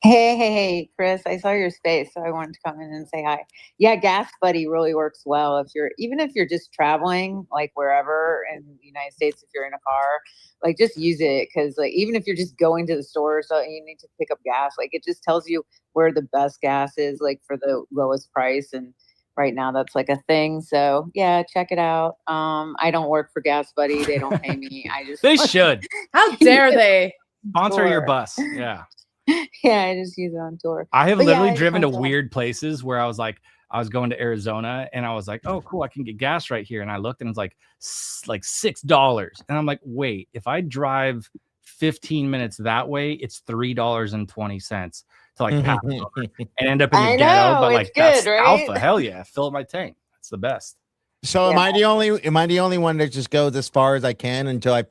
Hey, Chris, I saw your space, so I wanted to come in and say hi. Yeah, Gas Buddy really works well even if you're just traveling, like wherever in the United States, if you're in a car, like just use it because like even if you're just going to the store, so you need to pick up gas, like it just tells you where the best gas is, like for the lowest price. And right now that's like a thing. So yeah, check it out. I don't work for Gas Buddy. They don't pay me. I just They should. How dare they? Sponsor your Tour. bus. Yeah. Yeah, I just use it on tour. I have But yeah, literally I just driven to wanted weird places where I was like, I was going to Arizona and I was like, oh, cool, I can get gas right here. And I looked and it's like $6. And I'm like, wait, if I drive 15 minutes that way, it's $3.20 to like pass over and end up in the I ghetto. know, But it's like that's good, right? alpha. Hell yeah. Fill up my tank. That's the best. So am Yeah. I the only one that just goes as far as I can until I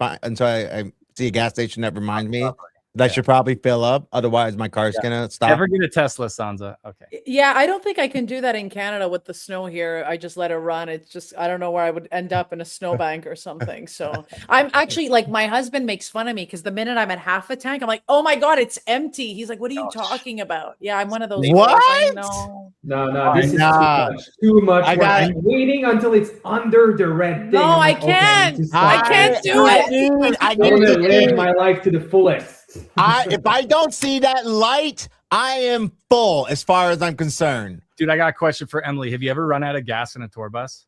see a gas station that reminds me that I should probably fill up, otherwise my car's gonna stop. Never get a Tesla, Sansa. Okay. Yeah, I don't think I can do that in Canada with the snow here. I just let it run. It's just I don't know where I would end up in a snowbank or something. So I'm actually like my husband makes fun of me because the minute I'm at half a tank, I'm like, oh my god, it's empty. He's like, what are you talking about? Yeah, I'm one of those. girls. I What? know. No, this is Nah. too much. I work. got- I'm waiting until it's under the red thing. No, I'm I like, okay, can't. need to I stop can't it. do it. I I'm gonna need to live my life to the fullest. if I don't see that light, I am full as far as I'm concerned. Dude, I got a question for Emily. Have you ever run out of gas in a tour bus?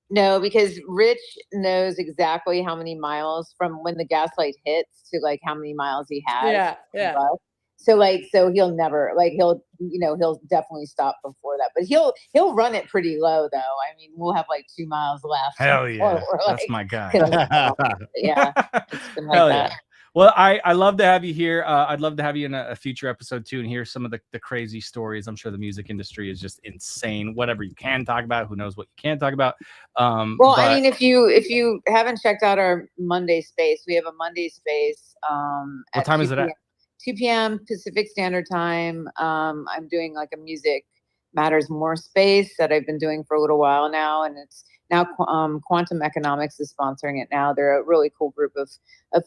No, because Rich knows exactly how many miles from when the gas light hits to like how many miles he has. Yeah, on the yeah. bus. So he'll never he'll definitely stop before that. But he'll run it pretty low though. I mean, we'll have like 2 miles left. Hell yeah. We're That's like, my guy. yeah. It's been like Hell that. yeah. Well, I love to have you here. I'd love to have you in a future episode too and hear some of the crazy stories. I'm sure the music industry is just insane. Whatever you can talk about, who knows what you can't talk about. Well, But I mean, if you haven't checked out our Monday space, we have a Monday space. what At time 2 is it at? p.m. 2 p.m. Pacific Standard Time. I'm doing like a Music Matters More space that I've been doing for a little while now, and it's now Quantum Economics is sponsoring it now. They're a really cool group of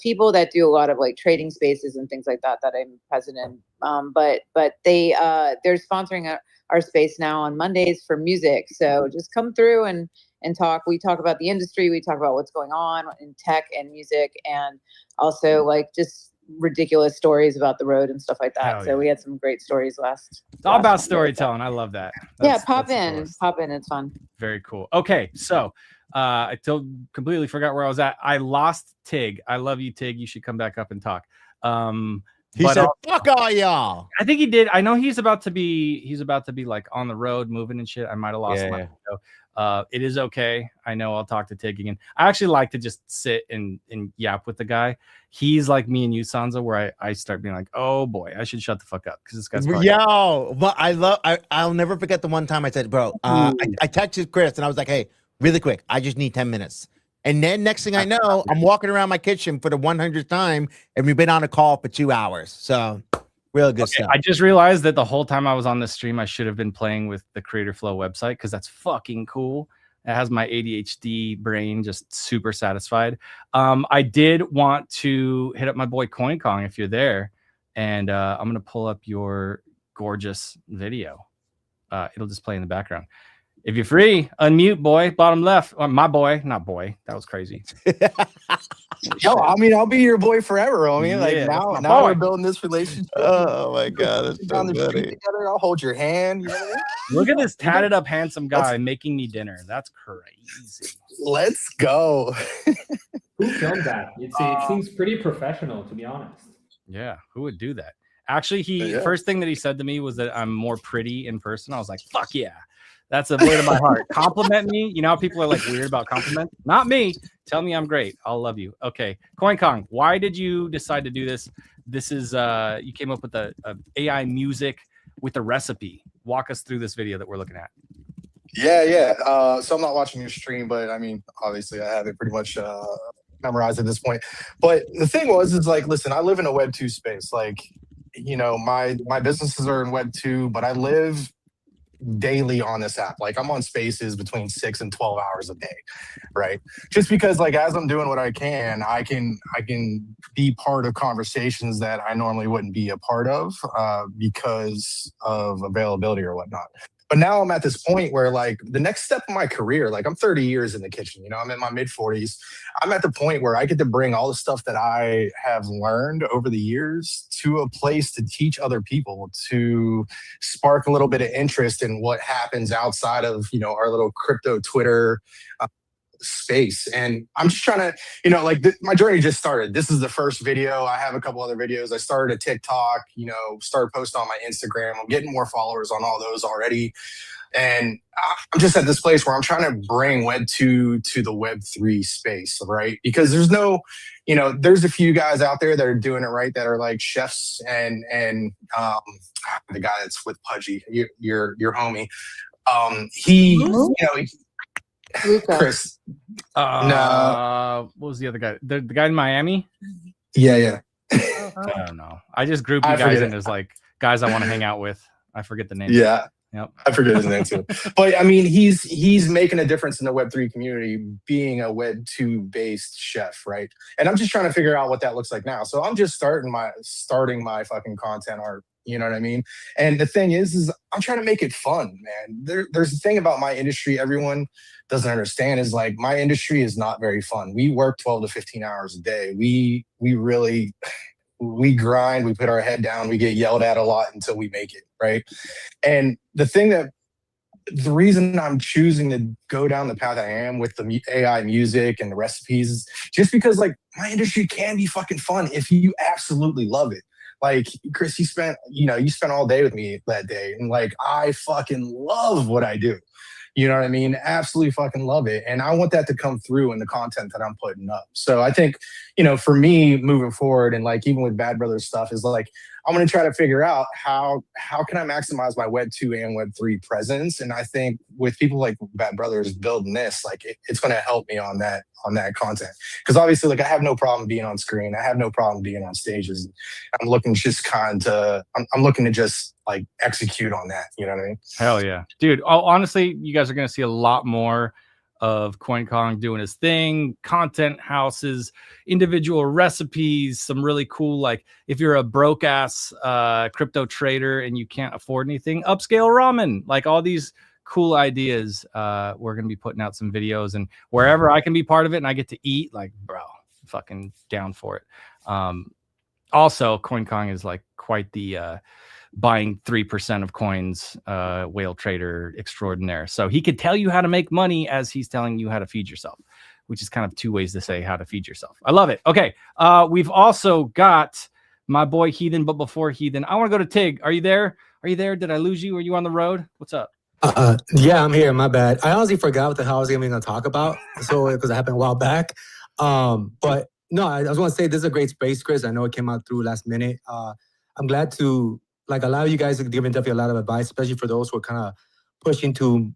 people that do a lot of like trading spaces and things like that I'm president. But they're sponsoring our space now on Mondays for music. So just come through and talk. We talk about the industry. We talk about what's going on in tech and music, and also like just ridiculous stories about the road and stuff like that. Hell So yeah. we had some great stories last. It's all about Monday. storytelling. I love that. Yeah, That's pop the in. coolest. Pop in. It's fun. Very cool. Okay, so I completely forgot where I was at. I lost Tig. I love you, Tig. You should come back up and talk. He But said, "Fuck all y'all." I think he did. I know he's about to be like on the road moving and shit. I might have lost him. It is okay. I know I'll talk to Tig again. I actually like to just sit and yap with the guy. He's like me and you, Sansa, where I start being like, oh boy, I should shut the fuck up because this guy's probably Yo, but I'll never forget the one time I said, bro, I texted Chris and I was like, hey, really quick, I just need 10 minutes. And then next thing I know, I'm walking around my kitchen for the 100th time and we've been on a call for 2 hours. So real good stuff. I just realized that the whole time I was on this stream, I should have been playing with the Creator Flow website because that's fucking cool. It has my ADHD brain just super satisfied. I did want to hit up my boy Coin Kong if you're there, and I'm gonna pull up your gorgeous video. It'll just play in the background. If you're free, unmute, boy. Bottom left. My boy, not boy. That was crazy. Yo, I mean, I'll be your boy forever, homie. Like Yeah, now that's my we're boy. building this relationship. Oh my god, that's Down so the street funny. together, I'll hold your hand. You know what I mean? Look at this tatted up, handsome guy making me dinner. That's crazy. Let's go. Who filmed that? It seems pretty professional, to be honest. Yeah, who would do that? Actually, Yeah. first thing that he said to me was that I'm more pretty in person. I was like, fuck yeah. That's a word of my heart. Compliment me. You know how people are like weird about compliments? Not me. Tell me I'm great. I'll love you. Okay. Coin Kong, why did you decide to do this? This is you came up with a AI music with a recipe. Walk us through this video that we're looking at. Yeah. So I'm not watching your stream, but I mean, obviously, I have it pretty much memorized at this point. But the thing is like, listen, I live in a Web 2 space. Like, you know, my businesses are in Web 2, but I live daily on this app. Like I'm on spaces between 6 and 12 hours a day, right? Just because like as I'm doing what I can be part of conversations that I normally wouldn't be a part of because of availability or whatnot. But now I'm at this point where like the next step of my career, like I'm 30 years in the kitchen, you know, I'm in my mid 40s. I'm at the point where I get to bring all the stuff that I have learned over the years to a place to teach other people, to spark a little bit of interest in what happens outside of, you know, our little crypto Twitter space. And I'm just trying to, you know, like my journey just started. This is the first video. I have a couple other videos. I started a TikTok, you know, started posting on my Instagram. I'm getting more followers on all those already. And I'm just at this place where I'm trying to bring Web 2 to the Web 3 space, right? Because there's no, you know, there's a few guys out there that are doing it right, that are like chefs and the guy that's with Pudgy, your homie. He, you know, Chris. No. What was the other guy? The guy in Miami? Yeah. I don't know. I just group you guys in as like guys I want to hang out with. I forget the name. Yeah. Yep. I forget his name too. But I mean, he's making a difference in the Web3 community, being a Web2 based chef, right? And I'm just trying to figure out what that looks like now. So I'm just starting my fucking content art. You know what I mean? And the thing is I'm trying to make it fun, man. There's a thing about my industry everyone doesn't understand is like my industry is not very fun. We work 12 to 15 hours a day. We really we grind, we put our head down, we get yelled at a lot until we make it, right? And the reason I'm choosing to go down the path I am with the AI music and the recipes is just because like my industry can be fucking fun if you absolutely love it. Like Chris, you spent all day with me that day, and like I fucking love what I do. You know what I mean? Absolutely fucking love it. And I want that to come through in the content that I'm putting up. So I think, you know, for me moving forward and like even with Bad Brothers stuff is like, I'm going to try to figure out how can I maximize my Web 2 and Web 3 presence. And I think with people like Bad Brothers building this, like it's going to help me on that content. Because obviously like I have no problem being on screen. I have no problem being on stages. I'm looking just I'm looking to just like execute on that. You know what I mean? Hell yeah. Dude, honestly, you guys are going to see a lot more of CoinKong doing his thing, content houses, individual recipes, some really cool, like if you're a broke ass crypto trader and you can't afford anything, upscale ramen, like all these cool ideas. We're going to be putting out some videos, and wherever I can be part of it and I get to eat, like, bro, fucking down for it. Also, CoinKong is like quite the buying 3% of coins whale trader extraordinaire. So he could tell you how to make money as he's telling you how to feed yourself, which is kind of two ways to say how to feed yourself. I love it. Okay. We've also got my boy Heathen, but before Heathen, I want to go to Tig. Are you there? Did I lose you? Are you on the road? What's up? Yeah, I'm here. My bad. I honestly forgot what the hell I was even going to talk about. So because it happened a while back. But no, I just want to say this is a great space, Chris. I know it came out through last minute. I'm glad to like allow you guys to give definitely a lot of advice, especially for those who are kind of pushing to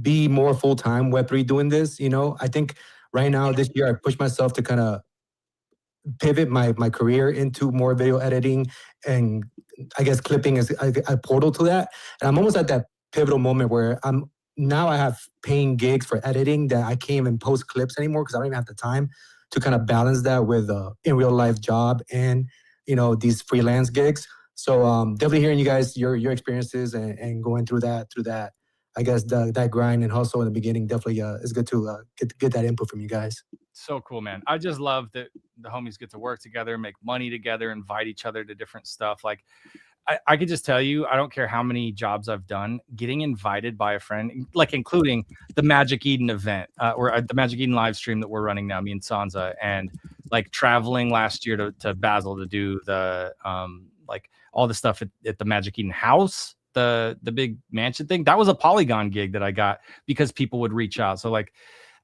be more full-time Web3 doing this. You know, I think right now this year I pushed myself to kind of pivot my career into more video editing, and I guess clipping is a portal to that. And I'm almost at that pivotal moment where I have paying gigs for editing that I can't even post clips anymore because I don't even have the time to kind of balance that with in real life job and, you know, these freelance gigs. So definitely hearing you guys, your experiences and going through that, I guess that grind and hustle in the beginning definitely is good to get that input from you guys. So cool, man. I just love that the homies get to work together, make money together, invite each other to different stuff. Like I could just tell you, I don't care how many jobs I've done, getting invited by a friend, like including the Magic Eden event or the Magic Eden live stream that we're running now, me and Sansa, and like traveling last year to Basel to do the like all the stuff at the Magic Eden house, the big mansion thing. That was a Polygon gig that I got because people would reach out. So like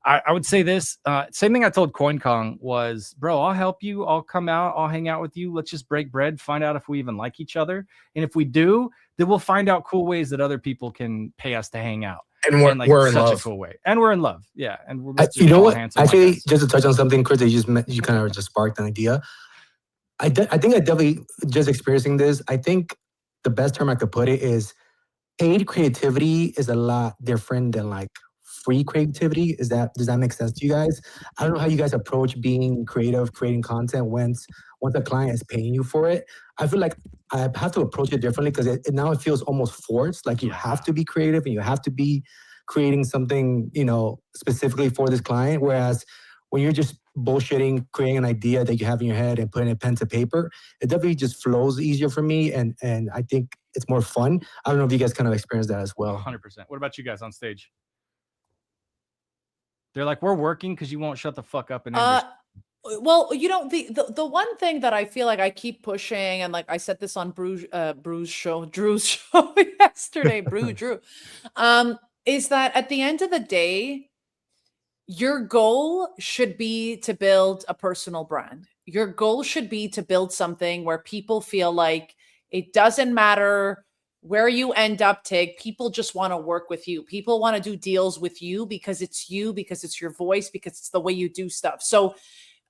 I would say this, same thing I told CoinKong was, bro, I'll help you. I'll come out. I'll hang out with you. Let's just break bread, find out if we even like each other. And if we do, then we'll find out cool ways that other people can pay us to hang out. And we're in love. A cool way. And we're in love. Yeah. And we're you know what? Actually, just to touch on something, Chris, that you kind of just sparked an idea. I think I definitely just experiencing this. I think the best term I could put it is paid creativity is a lot different than like free creativity. Does that make sense to you guys? I don't know how you guys approach being creative, creating content once a client is paying you for it. I feel like I have to approach it differently because now it feels almost forced. Like you have to be creative and you have to be creating something, specifically for this client. Whereas when you're just bullshitting, creating an idea that you have in your head and putting it pen to paper, it definitely just flows easier for me. And I think it's more fun. I don't know if you guys kind of experience that as well. 100%. What about you guys on stage? They're like, we're working because you won't shut the fuck up and end well, the one thing that I feel like I keep pushing, and like I said this on Drew's show yesterday, Drew, is that at the end of the day, your goal should be to build a personal brand. Your goal should be to build something where people feel like it doesn't matter where you end up, Tig. People just want to work with you. People want to do deals with you because it's your voice, because it's the way you do stuff. So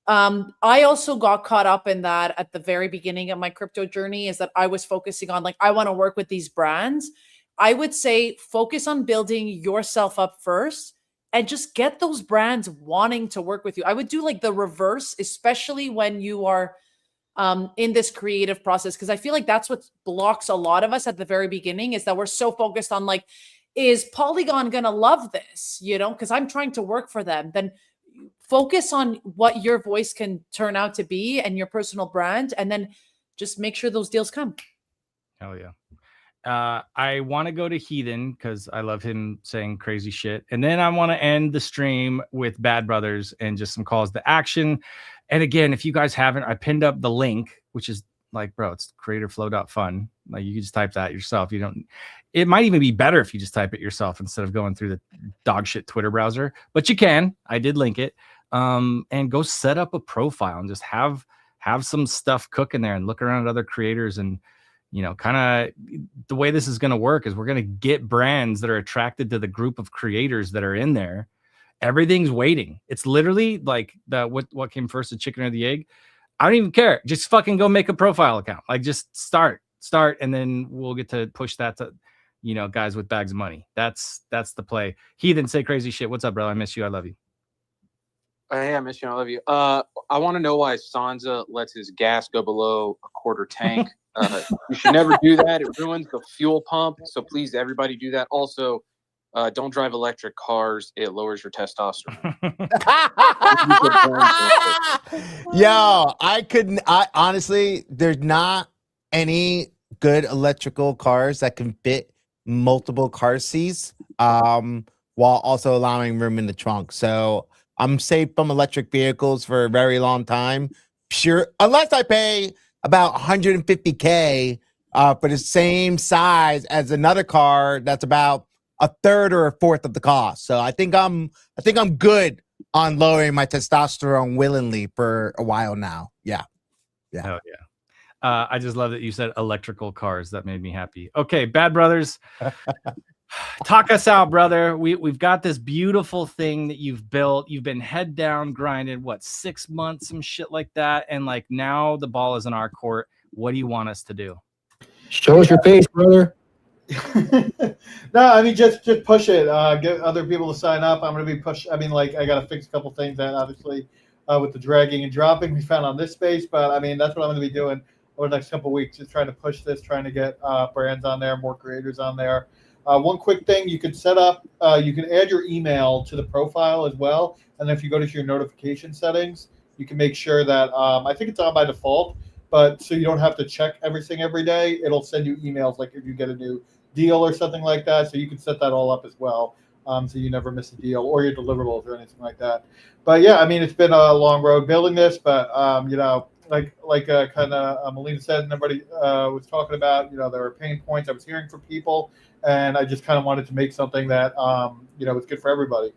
I also got caught up in that at the very beginning of my crypto journey, is that I was focusing on like, I want to work with these brands. I would say focus on building yourself up first and just get those brands wanting to work with you. I would do like the reverse, especially when you are in this creative process, because I feel like that's what blocks a lot of us at the very beginning, is that we're so focused on like, is Polygon going to love this? Because I'm trying to work for them. Then focus on what your voice can turn out to be and your personal brand, and then just make sure those deals come. Hell yeah. I want to go to Heathen because I love him saying crazy shit. And then I want to end the stream with Bad Brothers and just some calls to action. And again, if you guys haven't, I pinned up the link, which is like, bro, it's creatorflow.fun. Like you can just type that yourself. It might even be better if you just type it yourself instead of going through the dog shit Twitter browser, but you can. I did link it. And go set up a profile and just have some stuff cooking there and look around at other creators. And kind of the way this is going to work is we're going to get brands that are attracted to the group of creators that are in there. Everything's waiting. It's literally like what came first, the chicken or the egg? I don't even care. Just fucking go make a profile account. Like just start, and then we'll get to push that to, guys with bags of money. That's the play. Heathen, say crazy shit. What's up, bro? I miss you. I love you. Hey, I miss you. I love you. I want to know why Sansa lets his gas go below a quarter tank. You should never do that. It ruins the fuel pump. So please, everybody do that. Also, don't drive electric cars. It lowers your testosterone. Yo, I honestly, there's not any good electrical cars that can fit multiple car seats, while also allowing room in the trunk. So I'm safe from electric vehicles for a very long time. Sure, unless I pay about $150K for the same size as another car that's about a third or a fourth of the cost. So I think I'm good on lowering my testosterone willingly for a while now. Yeah. Hell yeah. I just love that you said electrical cars. That made me happy. Okay, Bad Brothers. Talk us out, brother. We've got this beautiful thing that you've built. You've been head down grinded, 6 months, some shit like that. And like now the ball is in our court. What do you want us to do? Show us your face, brother. No, I mean just push it. Get other people to sign up. I'm gonna be push. I mean, like I gotta fix a couple things that obviously with the dragging and dropping we found on this space. But I mean that's what I'm gonna be doing over the next couple of weeks, just trying to push this, trying to get brands on there, more creators on there. One quick thing you can set up, you can add your email to the profile as well. And then if you go to your notification settings, you can make sure that, I think it's on by default, but so you don't have to check everything every day. It'll send you emails like if you get a new deal or something like that. So you can set that all up as well. So you never miss a deal or your deliverables or anything like that. But yeah, I mean, it's been a long road building this, but like kind of Melina said, and everybody was talking about, there were pain points I was hearing from people, and I just kind of wanted to make something that was good for everybody.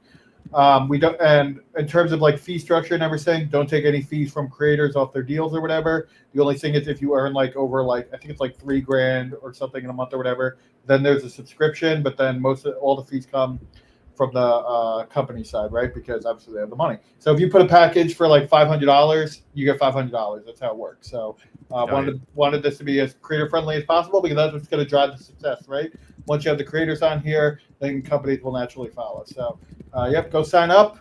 We don't, and in terms of like fee structure and everything, don't take any fees from creators off their deals or whatever. The only thing is if you earn like over I think it's like $3,000 or something in a month or whatever, then there's a subscription. But then all the fees come from the company side, right? Because obviously they have the money. So if you put a package for like $500, you get $500. That's how it works. So wanted this to be as creator friendly as possible because that's what's going to drive the success, right? Once you have the creators on here, then companies will naturally follow. So yep, go sign up,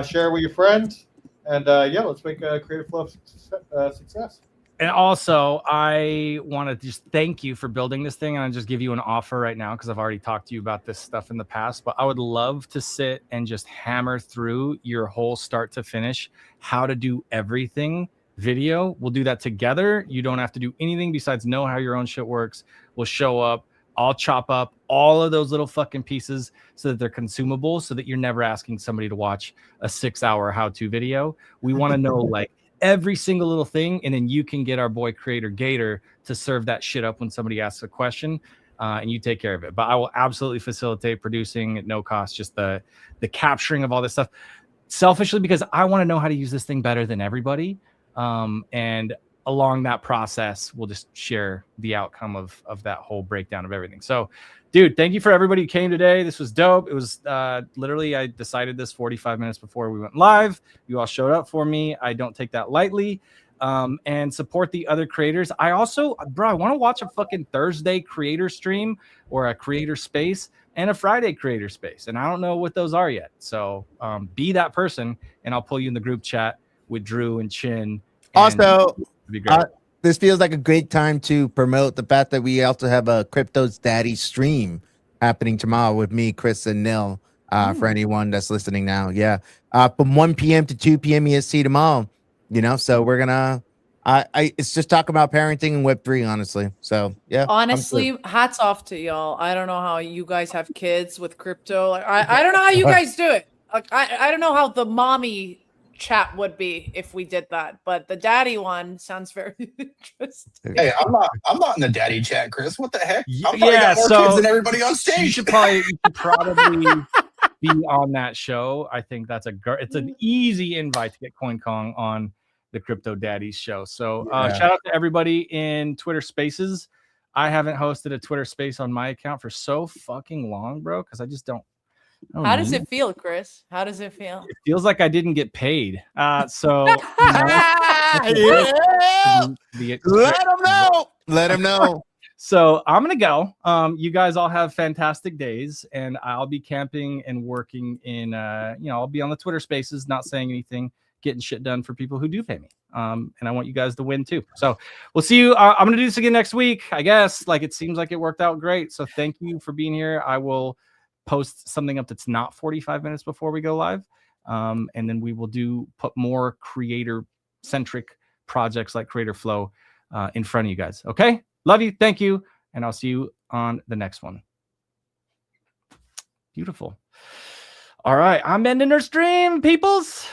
share with your friends, and yeah, let's make a Creative Flow success. And also, I want to just thank you for building this thing. And I'll just give you an offer right now because I've already talked to you about this stuff in the past. But I would love to sit and just hammer through your whole start to finish, how to do everything video. We'll do that together. You don't have to do anything besides know how your own shit works. We'll show up. I'll chop up all of those little fucking pieces so that they're consumable, so that you're never asking somebody to watch a 6-hour how-to video. We want to know like every single little thing, and then you can get our boy Creator Gator to serve that shit up when somebody asks a question, and you take care of it. But I will absolutely facilitate producing at no cost, just the capturing of all this stuff, selfishly because I want to know how to use this thing better than everybody. And along that process, we'll just share the outcome of that whole breakdown of everything. So, dude, thank you for everybody who came today. This was dope. It was literally, I decided this 45 minutes before we went live. You all showed up for me. I don't take that lightly. And support the other creators. I also, bro, I want to watch a fucking Thursday creator stream or a creator space and a Friday creator space. And I don't know what those are yet. So be that person, and I'll pull you in the group chat with Drew and Chin. Also, be great. This feels like a great time to promote the fact that we also have a Crypto's Daddy stream happening tomorrow with me, Chris, and Nil. For anyone that's listening now, yeah, from 1 p.m. to 2 p.m. EST tomorrow. You know, so we're gonna. It's just talking about parenting and Web3, honestly. So yeah. Honestly, hats off to y'all. I don't know how you guys have kids with crypto. Like, I don't know how you guys do it. Like, I don't know how the mommy chat would be if we did that, but the daddy one sounds very interesting. Hey, I'm not in the daddy chat, Chris. What the heck? I'm probably Yeah, got more so kids than everybody on stage. You should probably be on that show. I think that's it's an easy invite to get CoinKong on the Crypto Daddies show. So shout out to everybody in Twitter Spaces. I haven't hosted a Twitter Space on my account for so fucking long, bro, because I just don't. How does it feel, Chris? How does it feel? It feels like I didn't get paid. So you Let them know. Let them know. So I'm gonna go. You guys all have fantastic days, and I'll be camping and working in. I'll be on the Twitter Spaces, not saying anything, getting shit done for people who do pay me. And I want you guys to win too. So we'll see you. I'm gonna do this again next week, I guess. Like, it seems like it worked out great. So thank you for being here. I will post something up that's not 45 minutes before we go live, and then we will put more creator centric projects like Creator Flow in front of you guys. Okay, love you, thank you, and I'll see you on the next one. Beautiful. All right, I'm ending our stream, peoples.